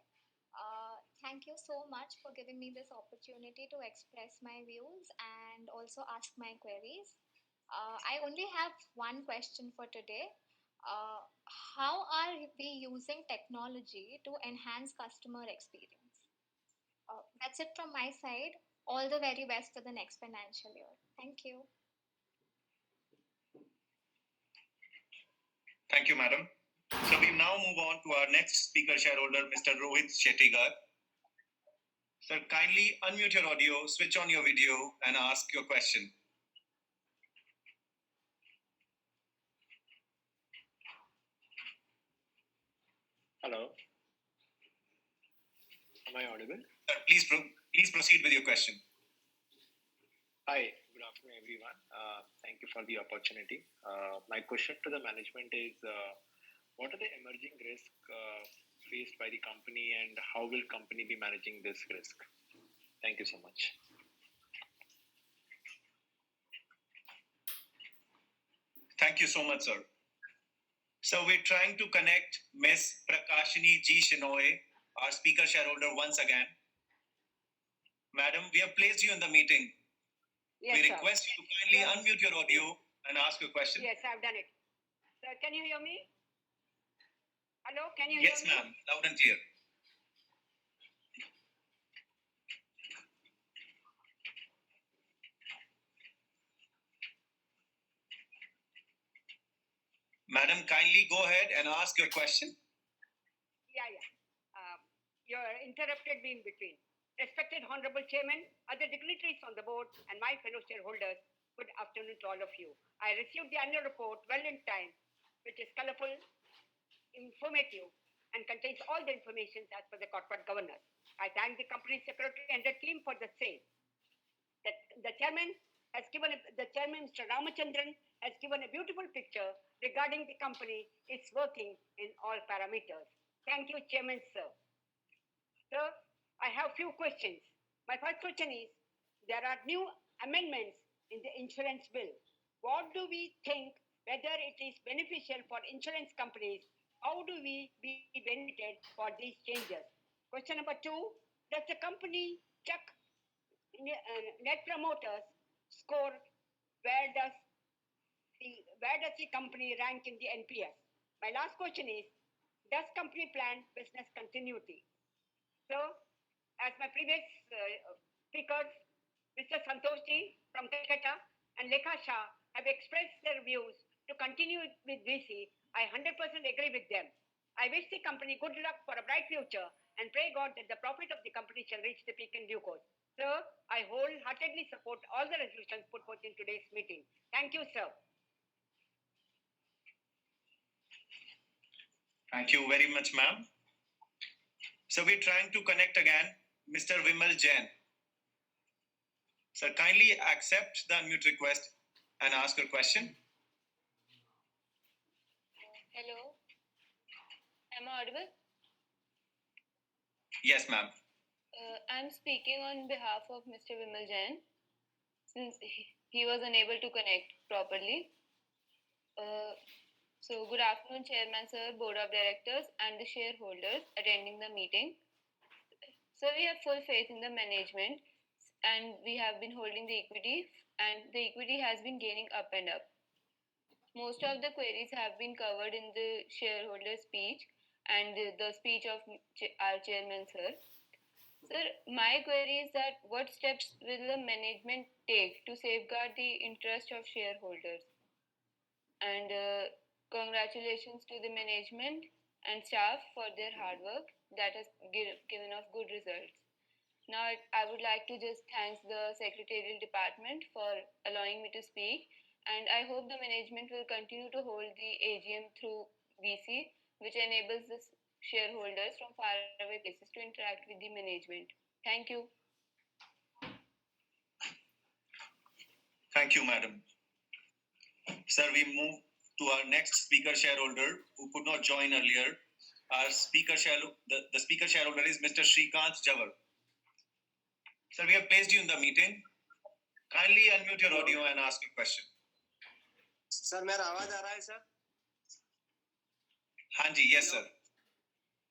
Thank you so much for giving me this opportunity to express my views and also ask my queries. I only have one question for today. How are we using technology to enhance customer experience? That's it from my side. All the very best for the next financial year. Thank you. Thank you, madam. So we now move on to our next speaker shareholder, Mr. Rohit Shettigar. Sir, kindly unmute your audio, switch on your video, and ask your question. Hello. Am I audible? Sir, please proceed with your question. Hi. good afternoon, everyone. Thank you for the opportunity. My question to the management is, what are the emerging risks faced by the company, and how will company be managing this risk? Thank you so much. Thank you so much, sir. So we're trying to connect Ms. Prakashini G. Shinoy, our speaker shareholder, once again. Madam, we have placed you in the meeting. Yes, We sir. request you to kindly unmute your audio and ask your question. Yes, I've done it. Sir, can you hear me? Hello, can you Yes, hear me? ma'am. Loud and clear. Madam, kindly go ahead and ask your question. Yeah. You're interrupted me in between. Respected Honorable Chairman, other dignitaries on the board, and my fellow shareholders, good afternoon to all of you. I received the annual report well in time, which is colorful, informative, and contains all the information as per the corporate governance. I thank the company secretary and the team for the same. The chairman, Mr. Ramachandran, has given a beautiful picture regarding the company is working in all parameters. Thank you, Chairman, sir. Sir, I have few questions. My first question is, there are new amendments in the insurance bill. What do we think, whether it is beneficial for insurance companies? How do we be benefited for these changes? Question number 2, does the company check net promoters score? Where does the company rank in the NPS? My last question is, does company plan business continuity? So, as my previous speakers, Mr. Santoshi from Calcutta and Lekha Shah have expressed their views to continue with VC, I 100% agree with them. I wish the company good luck for a bright future and pray God that the profit of the company shall reach the peak in due course. Sir, I wholeheartedly support all the resolutions put forth in today's meeting. Thank you, sir. Thank you very much, ma'am. So we're trying to connect again Mr. Vimal Jain. Sir, kindly accept the unmute request and ask your question. Hello. Am I audible? Yes, ma'am. I'm speaking on behalf of Mr. Vimal Jain, since he was unable to connect properly. So, good afternoon, Chairman, Sir, Board of Directors, and the shareholders attending the meeting. So, we have full faith in the management, and we have been holding the equity, and the equity has been gaining up and up. Most of the queries have been covered in the shareholder speech and the speech of our Chairman, Sir. Sir, my query is that what steps will the management take to safeguard the interest of shareholders? And congratulations to the management and staff for their hard work that has given us good results. Now, I would like to just thank the Secretarial Department for allowing me to speak, and I hope the management will continue to hold the AGM through VC, which enables the shareholders from faraway places to interact with the management. Thank you. Thank you, madam. Sir, we move to our next speaker shareholder who could not join earlier. Our the speaker shareholder is Mr. Shrikant Jawar. Sir, we have placed you in the meeting. Kindly unmute your audio and ask your question. Sir मेरा आवाज आ रहा है sir? हाँ जी, yes sir.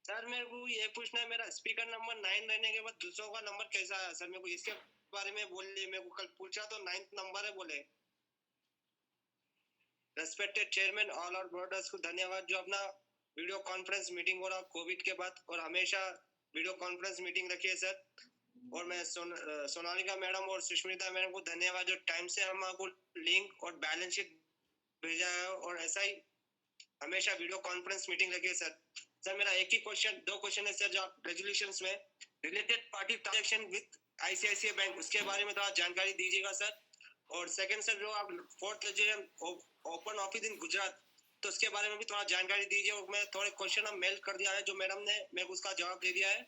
Sir मेरे को ये पूछना है, मेरा स्पीकर नंबर 9 रहने के बाद दूसरों का नंबर कैसा है सर? मेरे को इसके बारे में बोलिए. मेरे को कल पूछा तो 9th नंबर है बोले. Respected chairman, all our brothers को धन्यवाद जो अपना वीडियो कॉन्फ्रेंस मीटिंग हो रहा कोविड के बाद, और हमेशा वीडियो कॉन्फ्रेंस मीटिंग रखिए सर. और मैं सोनालिका मैडम और सुष्मिता मैडम को धन्यवाद जो टाइम से हमको लिंक और बैलेंस शीट भेजा है, और ऐसा ही हमेशा वीडियो कॉन्फ्रेंस मीटिंग रखिए सर. सर मेरा एक ही क्वेश्चन, 2 क्वेश्चन है सर. जो आप रेजोल्यूशंस में related party transaction with ICICI bank, उसके बारे में थोड़ा जानकारी दीजिएगा सर. और सेकंड सर, जो आप 4th resolution open office in Gujarat, तो उसके बारे में भी थोड़ा जानकारी दीजिए. और मैं थोड़े क्वेश्चन मेल कर दिया है जो मैडम ने मेरे को उसका जवाब दे दिया है,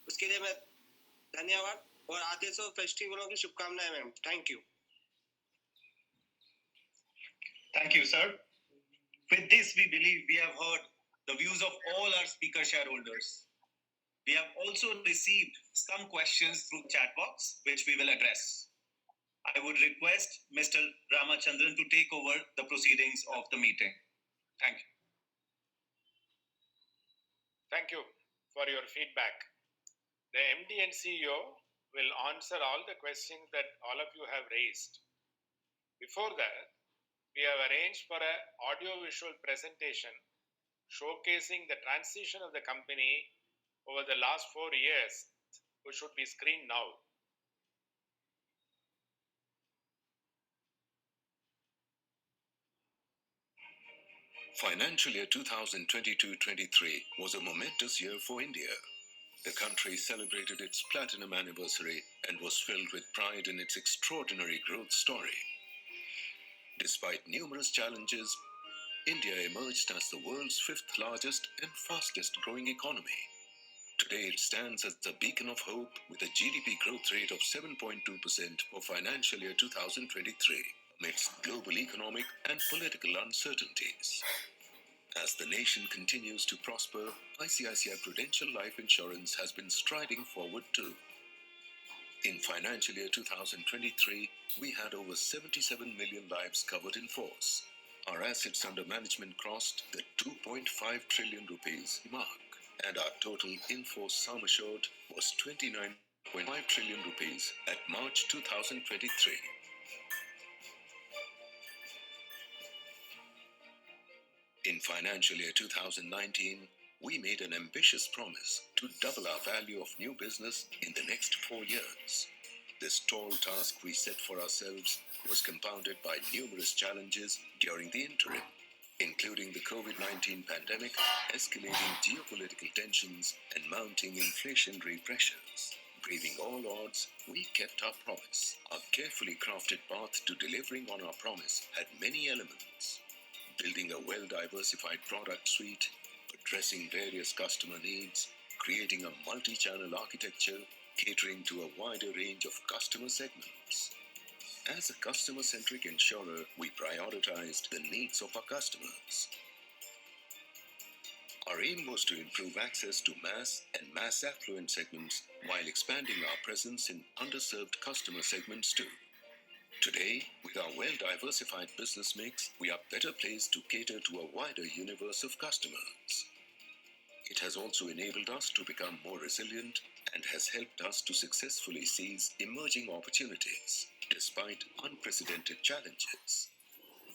उसके लिए मैं धन्यवाद. और आते सो फेस्टिवलों की शुभकामनाएं ma'am. Thank you. Thank you, sir. With this, we believe we have heard the views of all our speaker shareholders. We have also received some questions through chat box, which we will address. I would request Mr. Ramachandran to take over the proceedings of the meeting. Thank you. Thank you for your feedback. The MD and CEO will answer all the questions that all of you have raised. Before that, we have arranged for an audio-visual presentation showcasing the transition of the company over the last 4 years, which should be screened now. Financial year 2022-23 was a momentous year for India. The country celebrated its platinum anniversary and was filled with pride in its extraordinary growth story. Despite numerous challenges, India emerged as the world's fifth largest and fastest growing economy. Today it stands as a beacon of hope with a GDP growth rate of 7.2% for financial year 2023 amidst global economic and political uncertainties. As the nation continues to prosper, ICICI Prudential Life Insurance has been striding forward too. In financial year 2023, we had over 77 million lives covered in force. Our assets under management crossed the 2.5 trillion rupees mark, and our total in-force sum assured was 29.5 trillion rupees at March 2023. In financial year 2019, we made an ambitious promise to double our value of new business in the next 4 years. This tall task we set for ourselves was compounded by numerous challenges during the interim, including the COVID-19 pandemic, escalating geopolitical tensions, and mounting inflationary pressures. Braving all odds, we kept our promise. Our carefully crafted path to delivering on our promise had many elements. Building a well-diversified product suite, addressing various customer needs, creating a multi-channel architecture, catering to a wider range of customer segments. As a customer-centric insurer, we prioritized the needs of our customers. Our aim was to improve access to mass and mass affluent segments while expanding our presence in underserved customer segments too. Today, with our well-diversified business mix, we are better placed to cater to a wider universe of customers. It has also enabled us to become more resilient and has helped us to successfully seize emerging opportunities despite unprecedented challenges.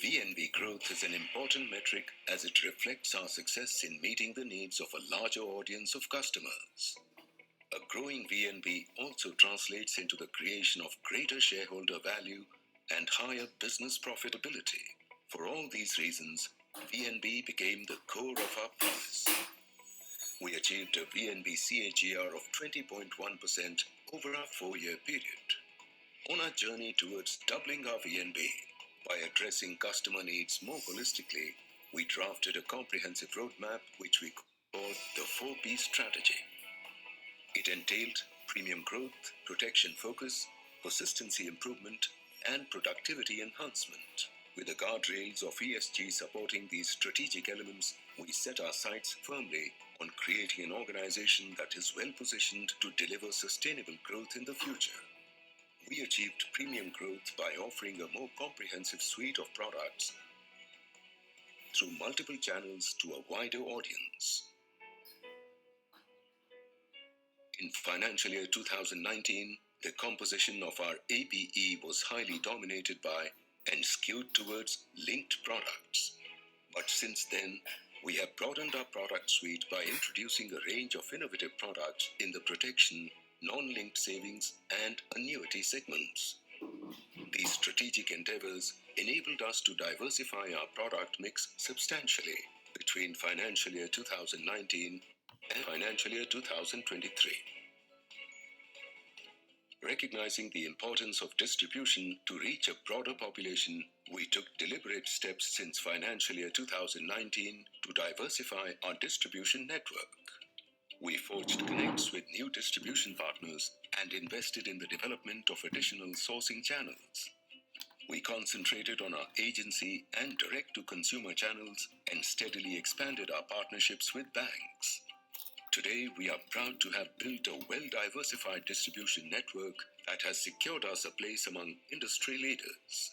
VNB growth is an important metric as it reflects our success in meeting the needs of a larger audience of customers. A growing VNB also translates into the creation of greater shareholder value and higher business profitability. For all these reasons, VNB became the core of our promise. We achieved a VNB CAGR of 20.1% over our 4-year period. On our journey towards doubling our VNB, by addressing customer needs more holistically, we drafted a comprehensive roadmap which we called the 4P strategy. It entailed premium growth, protection focus, persistency improvement, and productivity enhancement. With the guardrails of ESG supporting these strategic elements, we set our sights firmly on creating an organization that is well positioned to deliver sustainable growth in the future. We achieved premium growth by offering a more comprehensive suite of products through multiple channels to a wider audience. In financial year 2019, the composition of our APE was highly dominated by and skewed towards linked products. But since then, we have broadened our product suite by introducing a range of innovative products in the protection, non-linked savings, and annuity segments. These strategic endeavors enabled us to diversify our product mix substantially between financial year 2019 and financial year 2023. Recognizing the importance of distribution to reach a broader population, we took deliberate steps since financial year 2019 to diversify our distribution network. We forged connects with new distribution partners and invested in the development of additional sourcing channels. We concentrated on our agency and direct-to-consumer channels and steadily expanded our partnerships with banks. Today, we are proud to have built a well-diversified distribution network that has secured us a place among industry leaders.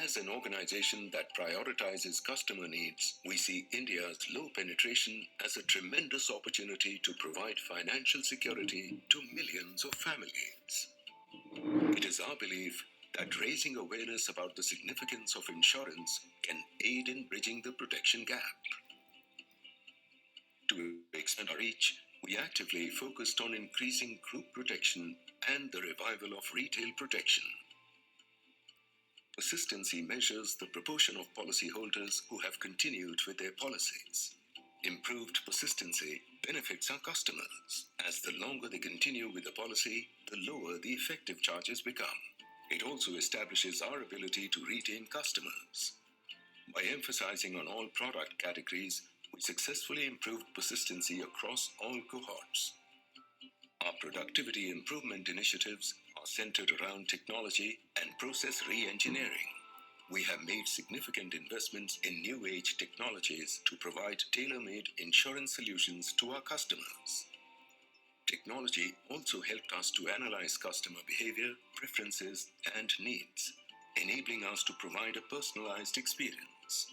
As an organization that prioritizes customer needs, we see India's low penetration as a tremendous opportunity to provide financial security to millions of families. It is our belief that raising awareness about the significance of insurance can aid in bridging the protection gap. To expand our reach, we actively focused on increasing group protection and the revival of retail protection. Persistency measures the proportion of policyholders who have continued with their policies. Improved persistency benefits our customers, as the longer they continue with the policy, the lower the effective charges become. It also establishes our ability to retain customers. By emphasizing on all product categories, we successfully improved persistency across all cohorts. Our productivity improvement initiatives are centered around technology and process re-engineering. We have made significant investments in new age technologies to provide tailor-made insurance solutions to our customers. Technology also helped us to analyze customer behavior, preferences, and needs, enabling us to provide a personalized experience.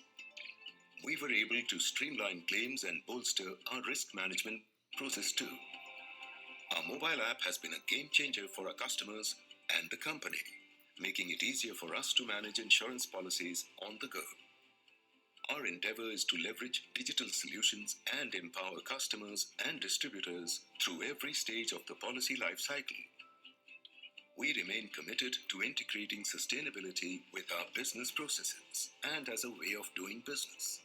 We were able to streamline claims and bolster our risk management process too. Our mobile app has been a game changer for our customers and the company, making it easier for us to manage insurance policies on the go. Our endeavor is to leverage digital solutions and empower customers and distributors through every stage of the policy life cycle. We remain committed to integrating sustainability with our business processes and as a way of doing business.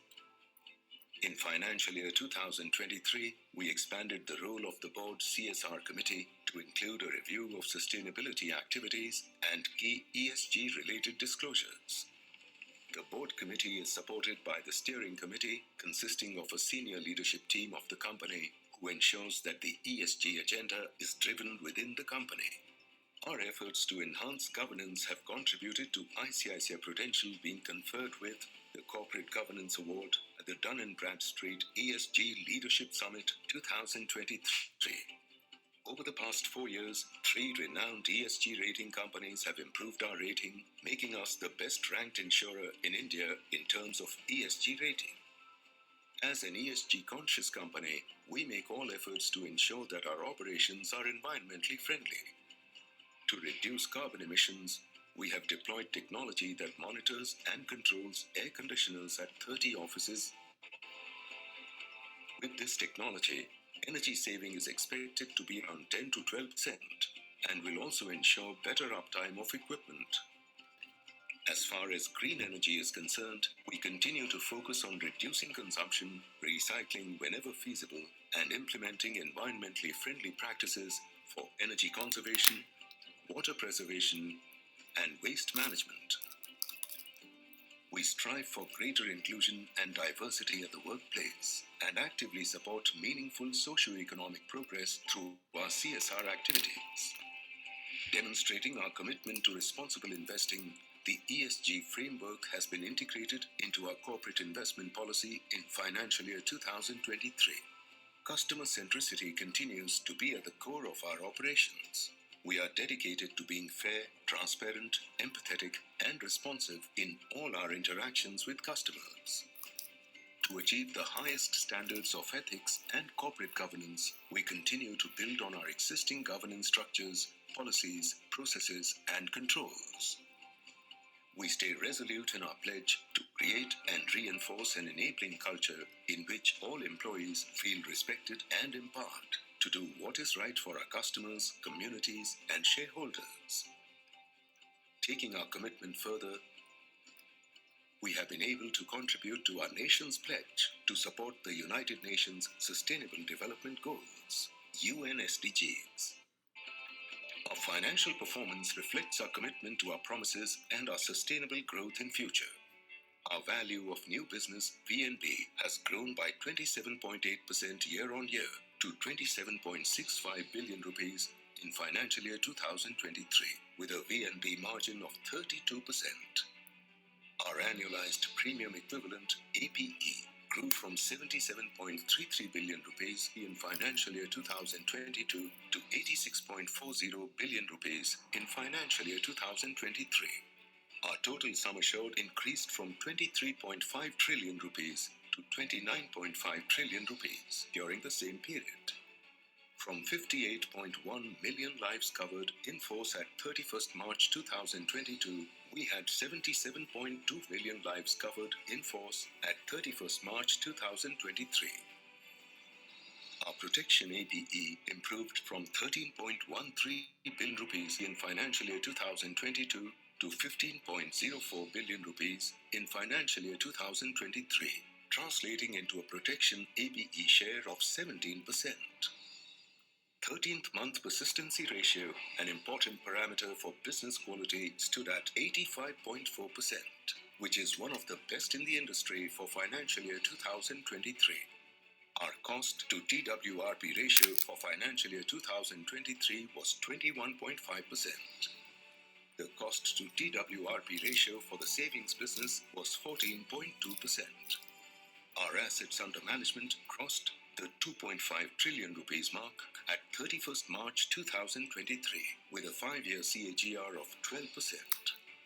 In financial year 2023, we expanded the role of the board CSR committee to include a review of sustainability activities and key ESG-related disclosures. The board committee is supported by the steering committee, consisting of a senior leadership team of the company who ensures that the ESG agenda is driven within the company. Our efforts to enhance governance have contributed to ICICI Prudential being conferred with the Corporate Governance Award at the Dun & Bradstreet ESG Leadership Summit 2023. Over the past 4 years, 3 renowned ESG rating companies have improved our rating, making us the best-ranked insurer in India in terms of ESG rating. As an ESG-conscious company, we make all efforts to ensure that our operations are environmentally friendly. To reduce carbon emissions, we have deployed technology that monitors and controls air conditioners at 30 offices. With this technology, energy saving is expected to be around 10 to 12% and will also ensure better uptime of equipment. As far as green energy is concerned, we continue to focus on reducing consumption, recycling whenever feasible, and implementing environmentally friendly practices for energy conservation, water preservation, and waste management. We strive for greater inclusion and diversity at the workplace and actively support meaningful socio-economic progress through our CSR activities. Demonstrating our commitment to responsible investing, the ESG framework has been integrated into our corporate investment policy in financial year 2023. Customer centricity continues to be at the core of our operations. We are dedicated to being fair, transparent, empathetic, and responsive in all our interactions with customers. To achieve the highest standards of ethics and corporate governance, we continue to build on our existing governance structures, policies, processes, and controls. We stay resolute in our pledge to create and reinforce an enabling culture in which all employees feel respected and empowered to do what is right for our customers, communities, and shareholders. Taking our commitment further, we have been able to contribute to our nation's pledge to support the United Nations Sustainable Development Goals, UN SDGs. Our financial performance reflects our commitment to our promises and our sustainable growth in future. Our value of new business, VNB, has grown by 27.8% year-on-year to 27.65 billion rupees in financial year 2023 with a VNB margin of 32%. Our annualized premium equivalent APE grew from 77.33 billion rupees in financial year 2022 to 86.40 billion rupees in financial year 2023. Our total sum assured increased from 23.5 trillion rupees to 29.5 trillion rupees during the same period. From 58.1 million lives covered in force at 31st March 2022, we had 77.2 million lives covered in force at 31st March 2023. Our protection APE improved from 13.13 billion rupees in financial year 2022 to 15.04 billion rupees in financial year 2023, translating into a protection APE share of 17%. 13th month persistency ratio, an important parameter for business quality, stood at 85.4%, which is one of the best in the industry for financial year 2023. Our cost to TWRP ratio for financial year 2023 was 21.5%. The cost to TWRP ratio for the savings business was 14.2%. Our assets under management crossed the 2.5 trillion rupees mark at 31st March 2023 with a 5-year CAGR of 12%.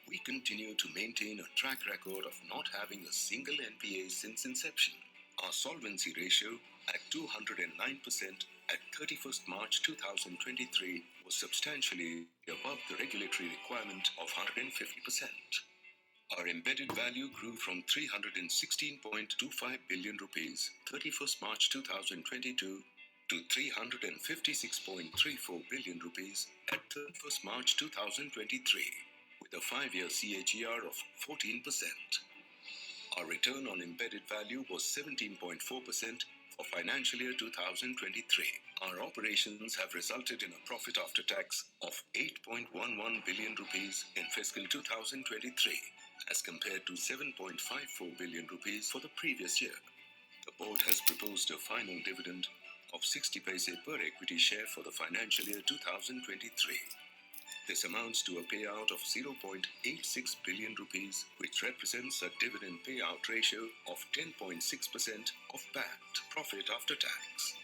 We continue to maintain a track record of not having a single NPA since inception. Our solvency ratio at 209% at 31st March 2023 was substantially above the regulatory requirement of 150%. Our embedded value grew from 316.25 billion rupees 31st March 2022 to 356.34 billion rupees at 31st March 2023 with a 5-year CAGR of 14%. Our return on embedded value was 17.4% for financial year 2023. Our operations have resulted in a profit after tax of 8.11 billion rupees in fiscal 2023 as compared to 7.54 billion rupees for the previous year. The board has proposed a final dividend of 60 paise per equity share for the financial year 2023. This amounts to a payout of 0.86 billion rupees, which represents a dividend payout ratio of 10.6% of PAT, profit after tax.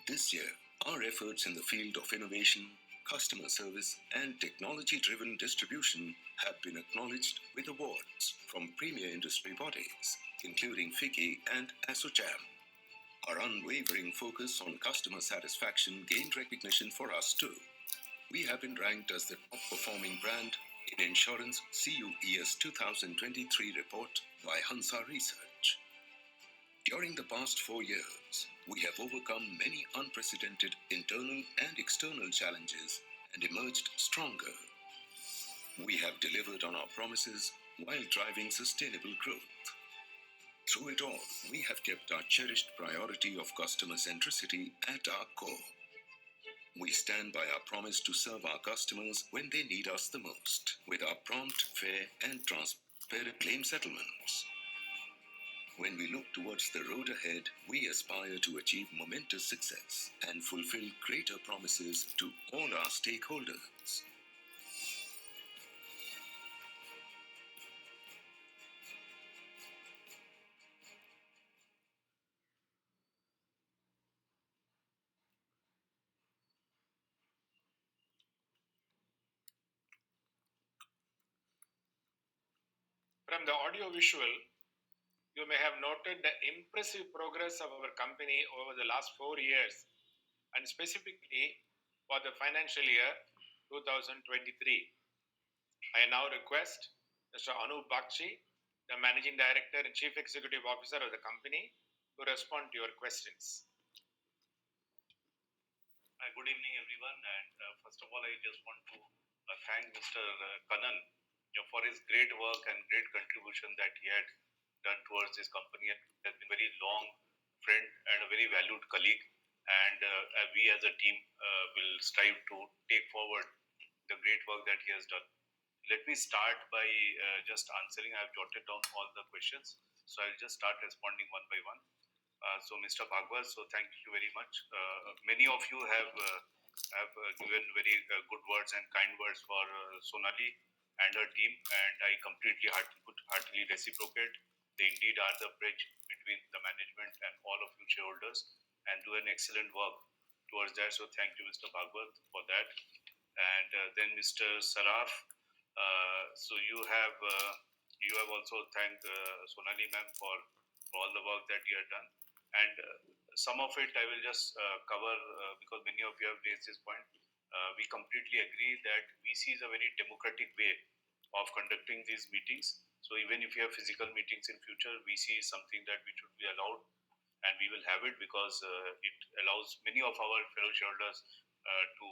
This year, our efforts in the field of innovation, customer service, and technology-driven distribution have been acknowledged with awards from premier industry bodies, including FICCI and ASSOCHAM. Our unwavering focus on customer satisfaction gained recognition for us too. We have been ranked as the top-performing brand in Insurance CUES 2023 report by Hansa Research. During the past 4 years, we have overcome many unprecedented internal and external challenges and emerged stronger. We have delivered on our promises while driving sustainable growth. Through it all, we have kept our cherished priority of customer centricity at our core. We stand by our promise to serve our customers when they need us the most, with our prompt, fair, and transparent claim settlements. When we look towards the road ahead, we aspire to achieve momentous success and fulfill greater promises to all our stakeholders. From the audio visual, you may have noted the impressive progress of our company over the last 4 years, and specifically for the financial year 2023. I now request Mr. Anup Bagchi, the Managing Director and Chief Executive Officer of the company, to respond to your questions. Good evening, everyone. And first of all, I just want to thank Mr. Kannan for his great work and great contribution that he had done towards this company. He has been a very long friend and a very valued colleague. And we as a team will strive to take forward the great work that he has done. Let me start by just answering. I've jotted down all the questions. So I'll just start responding one by one. So Mr. Bhagwat, so thank you very much. Many of you have given very good words and kind words for Sonali and her team, and I completely heartily reciprocate. They indeed are the bridge between the management and all of you shareholders, and do an excellent work towards that. So thank you, Mr. Bhagwat, for that. And then Mr. Saraf, so you have also thanked Sonali ma'am for all the work that you have done, and some of it I will just cover because many of you have raised this point. We completely agree that VC is a very democratic way of conducting these meetings. So even if you have physical meetings in future, VC is something that we should be allowed, and we will have it because it allows many of our fellow shareholders to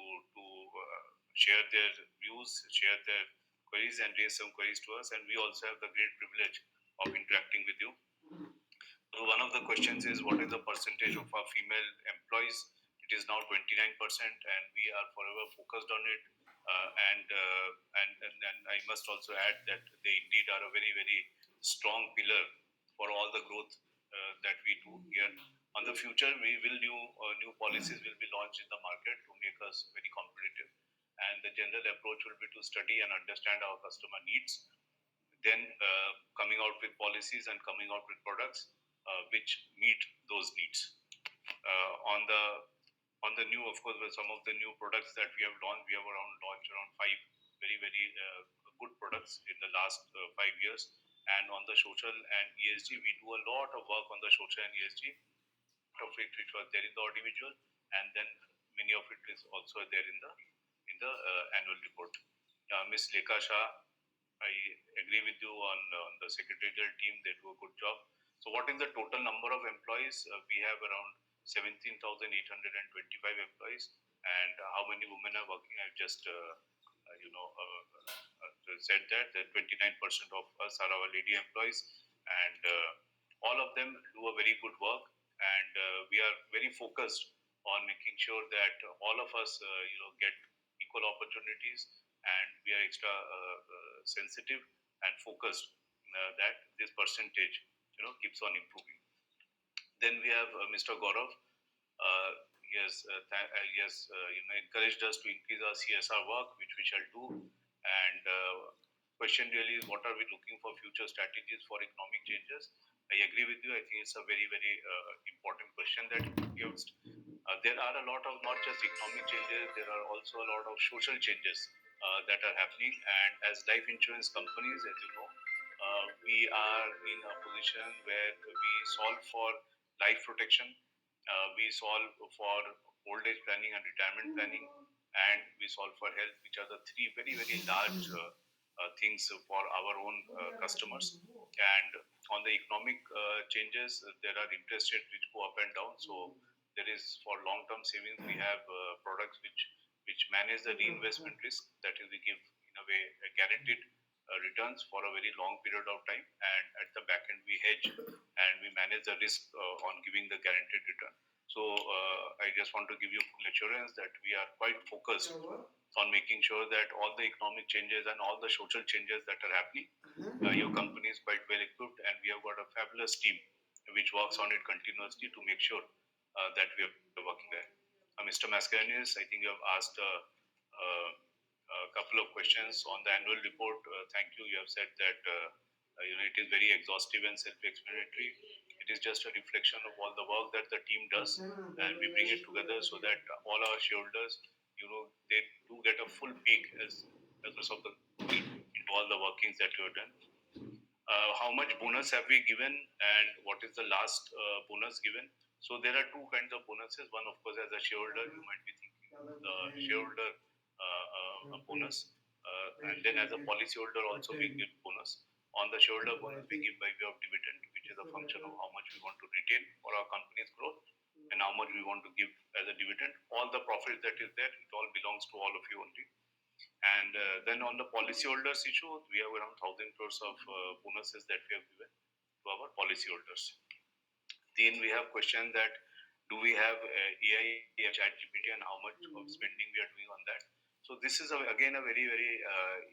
share their views, share their queries, and raise some queries to us. And we also have the great privilege of interacting with you. So one of the questions is, what is the percentage of our female employees? It is now 29%, and we are forever focused on it. And I must also add that they indeed are a very, very strong pillar for all the growth that we do here. On the future, we will new policies will be launched in the market to make us very competitive. And the general approach will be to study and understand our customer needs, then coming out with policies and coming out with products which meet those needs. On the new, of course, with some of the new products that we have launched, we have launched around 5 very good products in the last 5 years. And on the social and ESG, we do a lot of work on the social and ESG, of it which was there in the audiovisual, and then many of it is also there in the annual report. Ms. Lekha Shah, I agree with you on the secretarial team. They do a good job. So what is the total number of employees? We have around 17,825 employees. And how many women are working? I've just said that 29% of us are our lady employees, and all of them do a very good work. And we are very focused on making sure that all of us get equal opportunities, and we are extra sensitive and focused that this percentage keeps on improving. Then we have Mr. Gaurav. He has encouraged us to increase our CSR work, which we shall do. And question really is, what are we looking for future strategies for economic changes? I agree with you. I think it's a very, very important question that you asked. There are a lot of not just economic changes, there are also a lot of social changes that are happening. And as life insurance companies, as you know, we are in a position where we solve for life protection, we solve for old age planning and retirement planning, and we solve for health, which are the three very, very large things for our own customers. And on the economic changes, there are interest rates which go up and down. So there is, for long-term savings, we have products which manage the reinvestment risk. That is, we give in a way a guaranteed returns for a very long period of time, and at the back end we hedge and we manage the risk on giving the guaranteed return. So I just want to give you full assurance that we are quite focused on making sure that all the economic changes and all the social changes that are happening, your company is quite well equipped, and we have got a fabulous team which works on it continuously to make sure that we are working there. Mr. Mascarenhas, I think you have asked a couple of questions on the annual report. Thank you. You have said that it is very exhaustive and self-explanatory. It is just a reflection of all the work that the team does, and we bring it together so that all our shareholders, they do get a full peek as a result of into all the workings that you have done. How much bonus have we given, and what is the last bonus given? So there are two kinds of bonuses. One, of course, as a shareholder, you might be thinking the shareholder bonus, and then as a policyholder also we give bonus. On the shareholder bonus, we give by way of dividend, which is a function of how much we want to retain for our company's growth and how much we want to give as a dividend. All the profit that is there, it all belongs to all of you only. And then on the policyholders issue, we have around 1,000 crores of bonuses that we have given to our policyholders. Then we have questioned that do we have AI, ChatGPT, and how much of spending we are doing on that. So this is again a very, very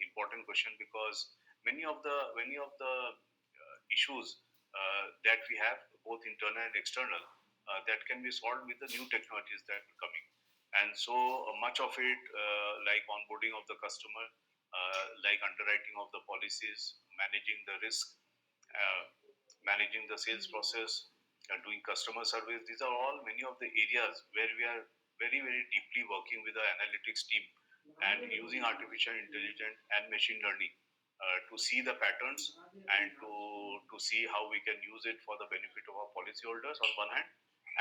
important question, because many of the issues that we have, both internal and external, that can be solved with the new technologies that are coming. And so much of it, like onboarding of the customer, like underwriting of the policies, managing the risk, uh, managing the sales process, doing customer service. These are all many of the areas where we are very, very deeply working with the analytics team and using artificial intelligence and machine learning to see the patterns and to see how we can use it for the benefit of our policyholders on one hand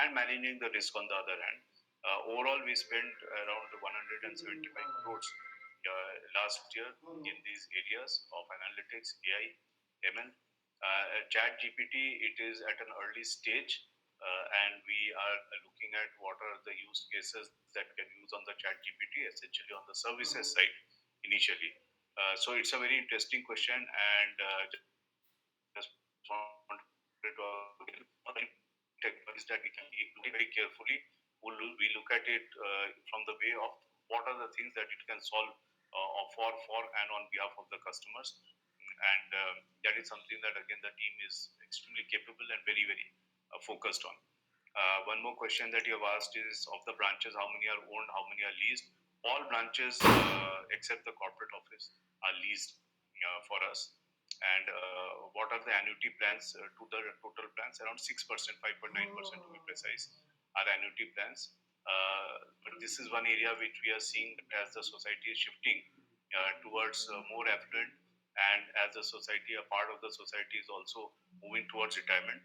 and managing the risk on the other hand. Overall, we spent around 175 crores last year in these areas of analytics, AI, ML. Chat GPT, it is at an early stage, and we are looking at what are the use cases that can use on the Chat GPT, essentially on the services side initially. So it's a very interesting question, and just want to technologies that we can be looking very carefully. We look at it from the way of what are the things that it can solve for and on behalf of the customers. And that is something that again the team is extremely capable and very, very focused on. One more question that you have asked is of the branches, how many are owned, how many are leased? All branches except the corporate office are leased for us. And what are the annuity plans to the total plans? Around 6%, 5.9% to be precise, are annuity plans. But this is one area which we are seeing as the society is shifting towards more affluent, and as a society, a part of the society is also moving towards retirement.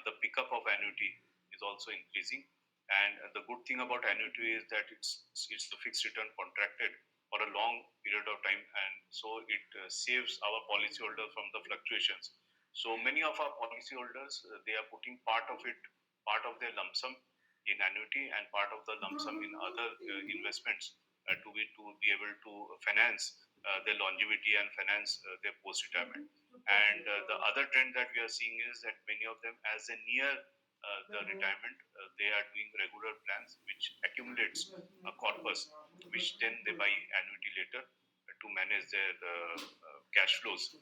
The pickup of annuity is also increasing. And the good thing about annuity is that it's the fixed return contracted for a long period of time, and so it saves our policyholder from the fluctuations. So many of our policyholders, they are putting part of their lump sum in annuity and part of the lump sum in other investments to be able to finance their longevity and finance their post retirement. And the other trend that we are seeing is that many of them, as they near the retirement, they are doing regular plans which accumulates a corpus, which then they buy annuity later to manage their cash flows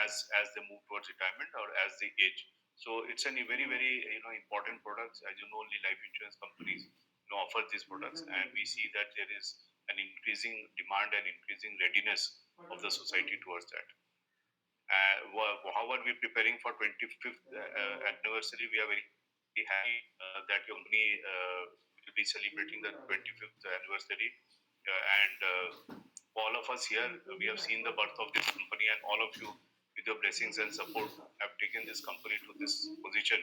as they move towards retirement or as they age. So it's a very, very important product. As you know, only life insurance companies offer these products, and we see that there is an increasing demand and increasing readiness of the society towards that. How are we preparing for 25th anniversary? We are very happy that your company will be celebrating the 25th anniversary. And all of us here, we have seen the birth of this company, and all of you, with your blessings and support, have taken this company to this position.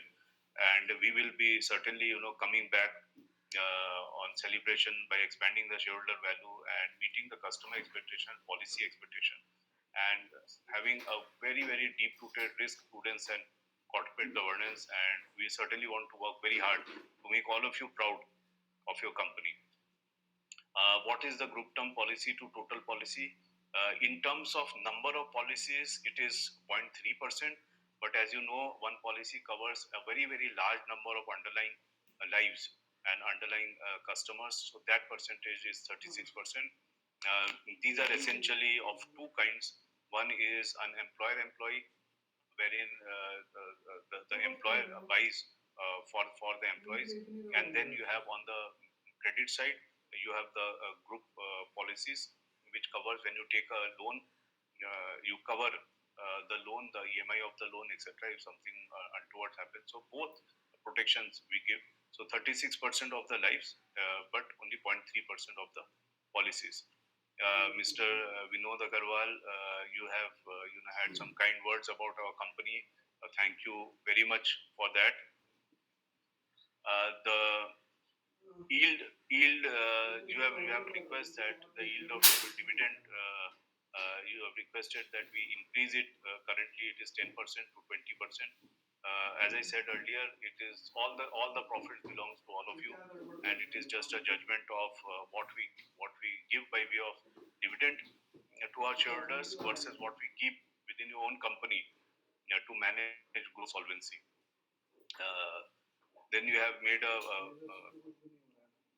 And we will be certainly, coming back on celebration by expanding the shareholder value and meeting the customer expectation, policy expectation, and having a very, very deep-rooted risk, prudence, and corporate governance. And we certainly want to work very hard to make all of you proud of your company. What is the group term policy to total policy? In terms of number of policies, it is 0.3%. But as you know, one policy covers a very, very large number of underlying lives and underlying customers. So that percentage is 36%. These are essentially of two kinds. One is an employer-employee, wherein the employer buys for the employees. And then you have on the credit side, you have the group policies, which covers when you take a loan, you cover the loan, the EMI of the loan, etc. if something untoward happens. So both protections we give. So 36% of the lives, but only 0.3% of the policies. Mr. Vinod Agarwal, you have had some kind words about our company. Thank you very much for that. The yield, you have requested that the yield of dividend, you have requested that we increase it. Currently, it is 10% to 20%. As I said earlier, it is all the profit belongs to all of you, and it is just a judgment of what we give by way of dividend to our shareholders versus what we keep within your own company to manage growth solvency. Then you have made a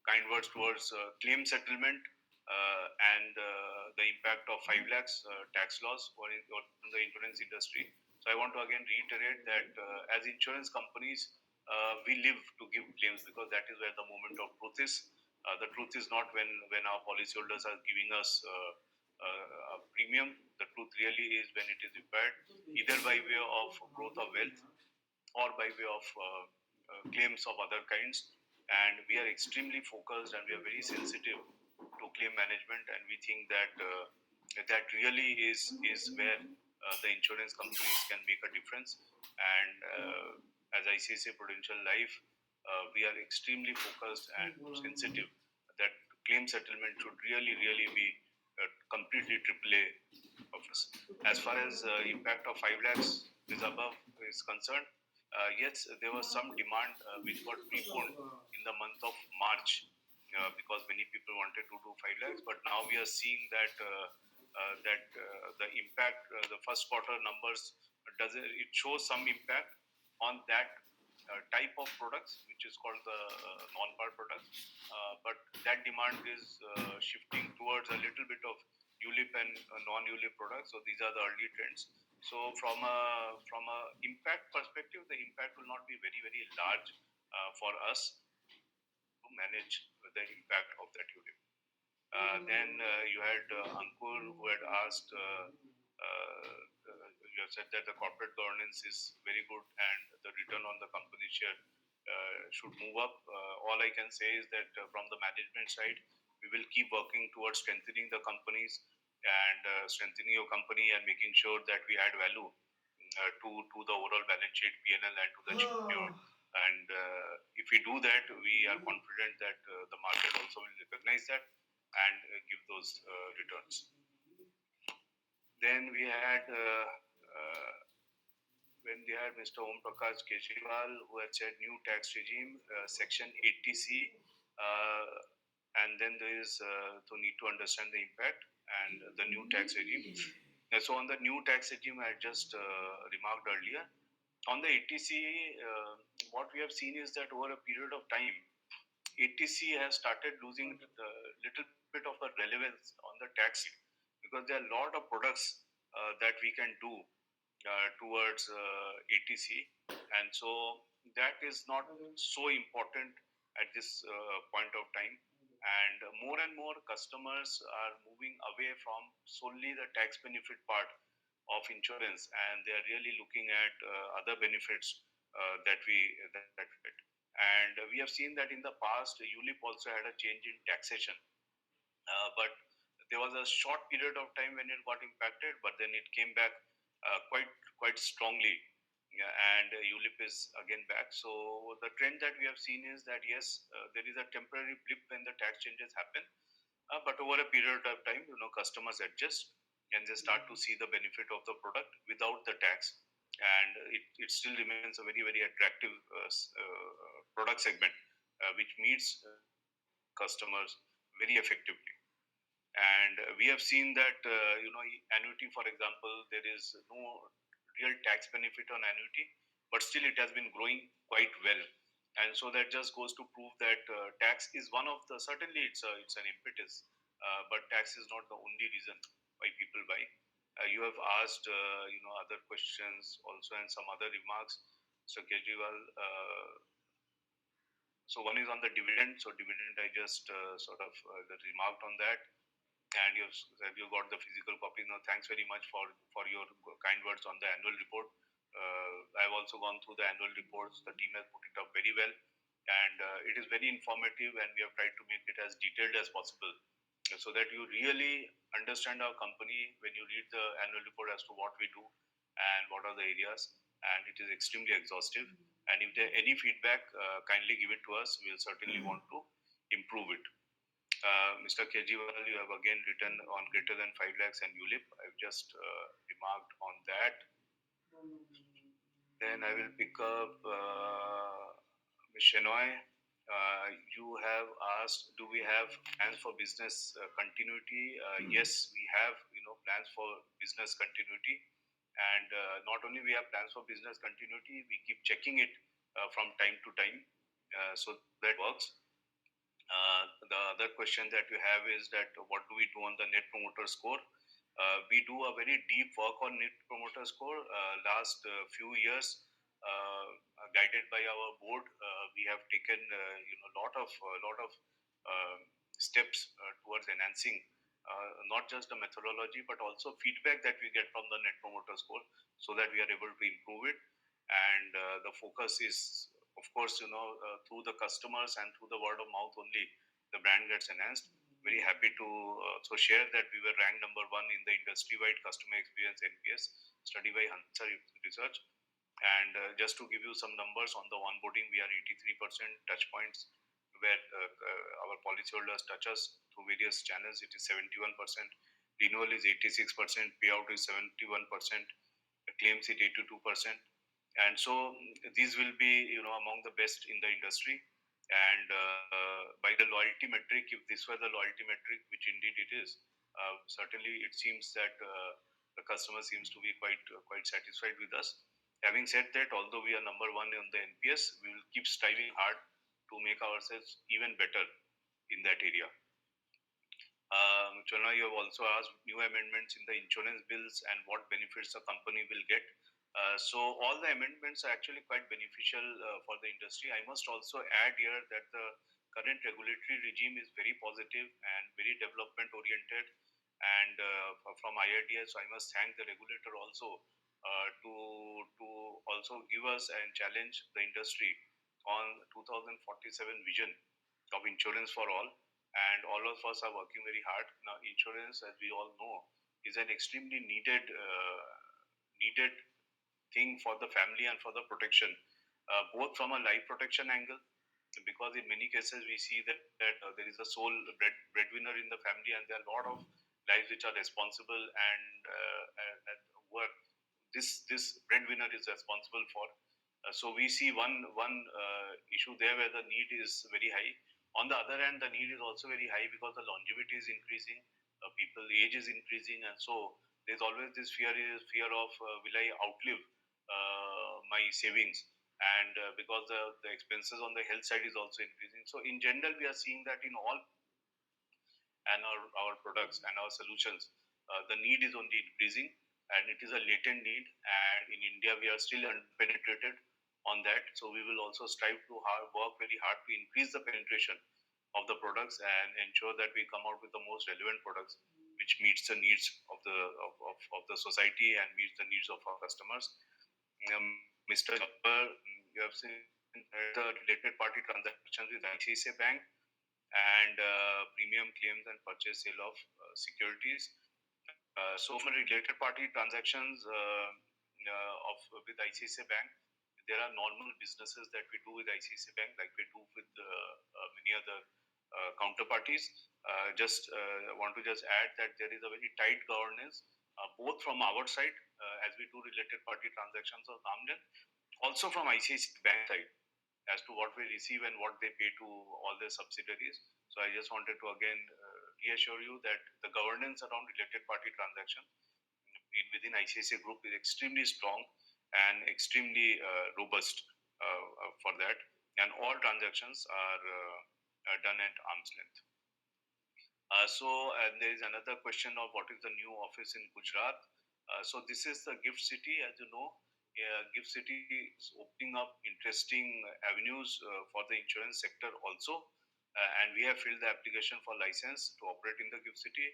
kind words towards claim settlement and the impact of 5 lakhs tax loss for the insurance industry. So I want to again reiterate that as insurance companies, we live to give claims because that is where the moment of truth is. The truth is not when our policyholders are giving us a premium. The truth really is when it is required, either by way of growth of wealth or by way of claims of other kinds. And we are extremely focused and we are very sensitive to claim management, and we think that that really is where the insurance companies can make a difference. And as ICICI Prudential Life, we are extremely focused and sensitive that claim settlement should really be completely AAA of us. As far as impact of 5 lakhs is above is concerned, yes, there was some demand which got preponed in the month of March because many people wanted to do 5 lakhs. But now we are seeing that the impact, the first quarter numbers, it shows some impact on that type of products, which is called the non-par products. But that demand is shifting towards a little bit of ULIP and non-ULIP products. So these are the early trends. So from a impact perspective, the impact will not be very large for us to manage the impact of that ULIP. Then you had Ankur who had asked. You have said that the corporate governance is very good and the return on the company share should move up. All I can say is that from the management side, we will keep working towards strengthening the companies and strengthening your company and making sure that we add value to the overall balance sheet, PNL, and to the GPO. And if we do that, we are confident that the market also will recognize that and give those returns. Then we had when we had Mr. Om Prakash Kejriwal, who had said new tax regime, Section 80C, and then there is to need to understand the impact and the new tax regime. So on the new tax regime, I just remarked earlier. On the 80C, what we have seen is that over a period of time, 80C has started losing a little bit of the relevance on the tax because there are a lot of products that we can do towards 80C, and so that is not so important at this point of time. And more customers are moving away from solely the tax benefit part of insurance, and they are really looking at other benefits that we get. And we have seen that in the past, ULIP also had a change in taxation, but there was a short period of time when it got impacted, but then it came back quite strongly, and ULIP is again back. So the trend that we have seen is that yes, there is a temporary blip when the tax changes happen, but over a period of time, customers adjust and they start to see the benefit of the product without the tax, and it still remains a very attractive product segment which meets customers very effectively. And we have seen that annuity, for example, there is no real tax benefit on annuity, but still it has been growing quite well. And so that just goes to prove that tax is one of the, certainly it's an impetus, but tax is not the only reason why people buy. You have asked other questions also and some other remarks. So Kejriwal, so one is on the dividend. So dividend, I just sort of remarked on that. And you got the physical copy. No, thanks very much for your kind words on the annual report. I've also gone through the annual reports. The team has put it up very well, and it is very informative. And we have tried to make it as detailed as possible, so that you really understand our company when you read the annual report as to what we do and what are the areas. And it is extremely exhaustive. And if there any feedback, kindly give it to us. We'll certainly want to improve it. Mr. Kejriwal, you have again written on greater than 5 lakhs and ULIP. I've just remarked on that. Then I will pick up Ms. Shenoy. You have asked, do we have plans for business continuity? Yes, we have plans for business continuity. And not only we have plans for business continuity, we keep checking it from time to time. So that works. The other question that you have is that what do we do on the net promoter score? We do a very deep work on Net Promoter Score. Last few years, guided by our board, we have taken lot of uh, steps towards enhancing not just the methodology but also feedback that we get from the Net Promoter Score, so that we are able to improve it. And the focus is, of course, through the customers and through the word of mouth only, the brand gets enhanced. Very happy to so share that we were ranked number one in the industry-wide customer experience NPS study by Hansa Research. And just to give you some numbers on the onboarding, we are 83% touch points where our policyholders touch us through various channels. It is 71%. Renewal is 86%. Payout is 71%. Claims is 82%. And so these will be among the best in the industry. And by the loyalty metric, if this were the loyalty metric, which indeed it is, certainly it seems that the customer seems to be quite satisfied with us. Having said that, although we are number one on the NPS, we will keep striving hard to make ourselves even better in that area. Chalna, you have also asked new amendments in the insurance bills and what benefits the company will get. So all the amendments are actually quite beneficial for the industry. I must also add here that the current regulatory regime is very positive and very development oriented. And from IRDS, I must thank the regulator also to also give us and challenge the industry on 2047 vision of insurance for all. And all of us are working very hard now. Insurance, as we all know, is an extremely needed thing for the family and for the protection, both from a life protection angle, because in many cases we see that there is a sole breadwinner in the family, and there are a lot of lives which are responsible and work this breadwinner is responsible for. So we see one issue there where the need is very high. On the other hand, the need is also very high because the longevity is increasing, people age is increasing, and so there's always this fear of will I outlive my savings, and because the expenses on the health side is also increasing. So in general, we are seeing that in all and our products and our solutions, the need is only increasing, and it is a latent need. And in India, we are still unpenetrated on that. So we will also strive to work very hard to increase the penetration of the products and ensure that we come out with the most relevant products which meets the needs of the society and meets the needs of our customers. Mr. Jabbar, you have seen the related party transactions with ICICI Bank and premium claims and purchase sale of securities. So for related party transactions with ICICI Bank, there are normal businesses that we do with ICICI Bank, like we do with many other counterparties. Just want to just add that there is a very tight governance, both from our side as we do related party transactions of arm's length, also from ICICI Bank side as to what we receive and what they pay to all their subsidiaries. So I just wanted to again reassure you that the governance around related party transactions within ICICI Group is extremely strong and extremely robust for that, and all transactions are done at arm's length. So there is another question of what is the new office in Gujarat. So this is the GIFT City, as you know. GIFT City is opening up interesting avenues for the insurance sector also, and we have filled the application for license to operate in the GIFT City.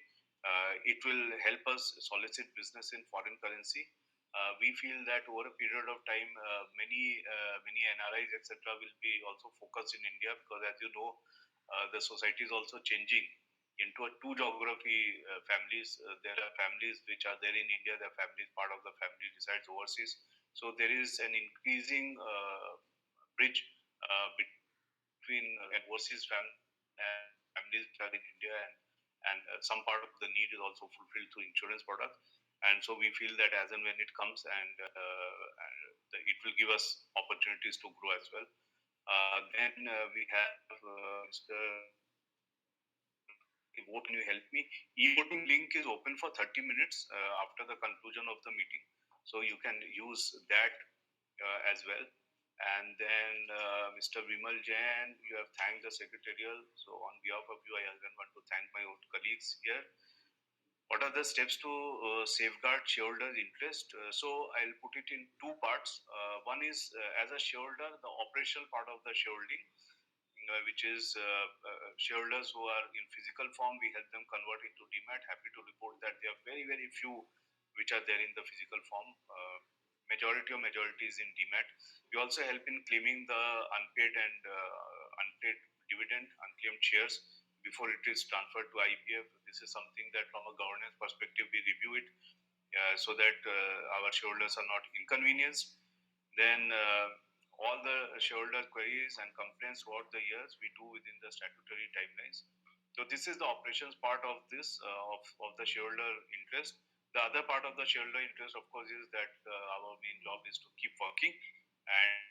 It will help us solicit business in foreign currency. We feel that over a period of time, many NRIs etc. will be also focused in India, because as you know, the society is also changing into a two geography families. There are families which are there in India. There are families, part of the family resides overseas. So there is an increasing bridge between overseas families which are in India, and some part of the need is also fulfilled through insurance products. And so we feel that as and when it comes, and it will give us opportunities to grow as well. Then we have Mr. Vote, can you help me? E-voting link is open for 30 minutes after the conclusion of the meeting. So you can use that as well. And then Mr. Vimal Jain, you have thanked the secretarial. So on behalf of you, I again want to thank my old colleagues here. What are the steps to safeguard shareholders' interest? So I'll put it in two parts. One is as a shareholder, the operational part of the shareholding, which is shareholders who are in physical form. We help them convert into demat. Happy to report that there are very, very few which are there in the physical form. Majority is in demat. We also help in claiming the unpaid and unpaid dividend, unclaimed shares before it is transferred to IPF. This is something that from a governance perspective we review it so that our shareholders are not inconvenienced. Then all the shareholder queries and complaints throughout the years we do within the statutory timelines. So this is the operations part of this of the shareholder interest. The other part of the shareholder interest, of course, is that our main job is to keep working and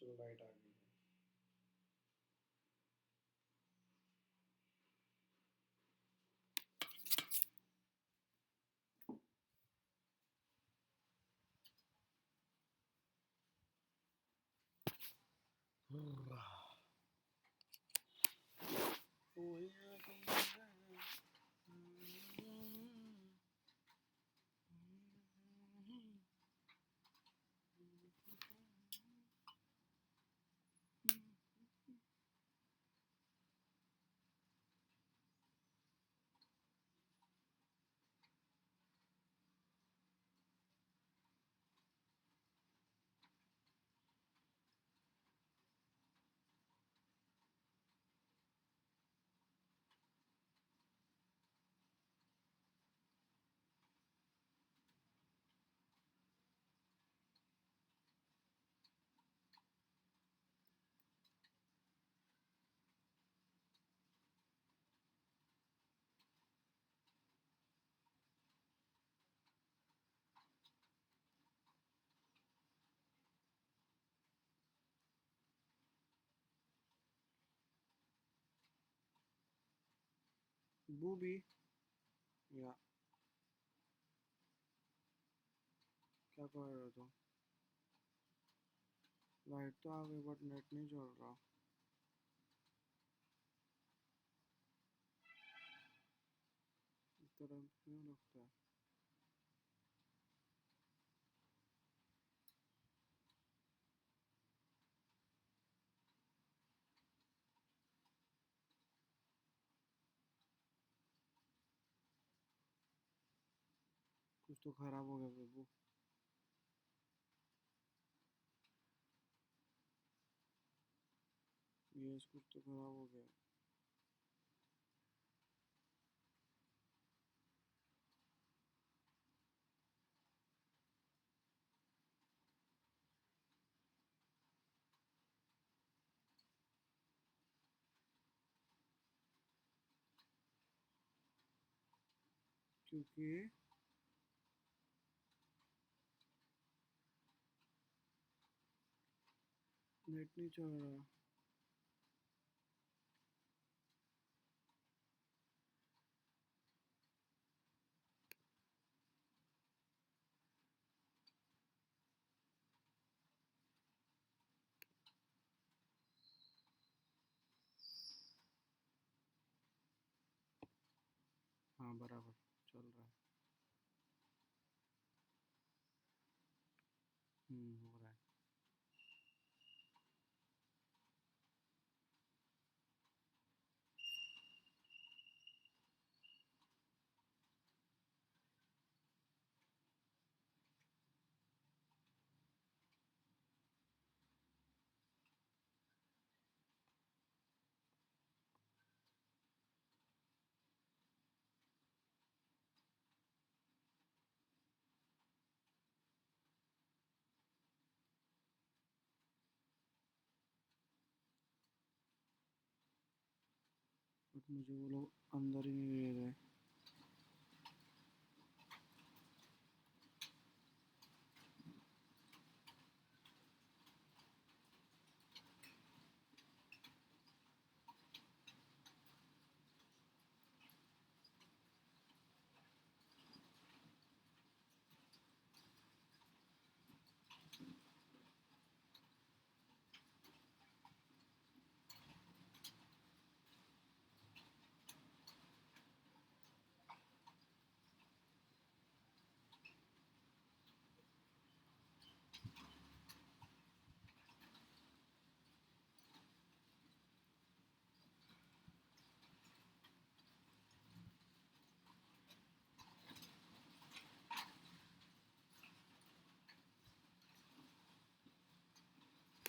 चलो light आ गई booby या क्या कर रहे हो तुम light तो आ गई बट नेट नहीं चल रहा इस तरह क्यों लगता है कुछ तो खराब हो गया बाबू ये कुछ तो खराब हो गया क्योंकि नेट नहीं चल रहा। हाँ बराबर चल रहा है। हो रहा है। बट मुझे वो लोग अंदर ही नहीं ले रहे।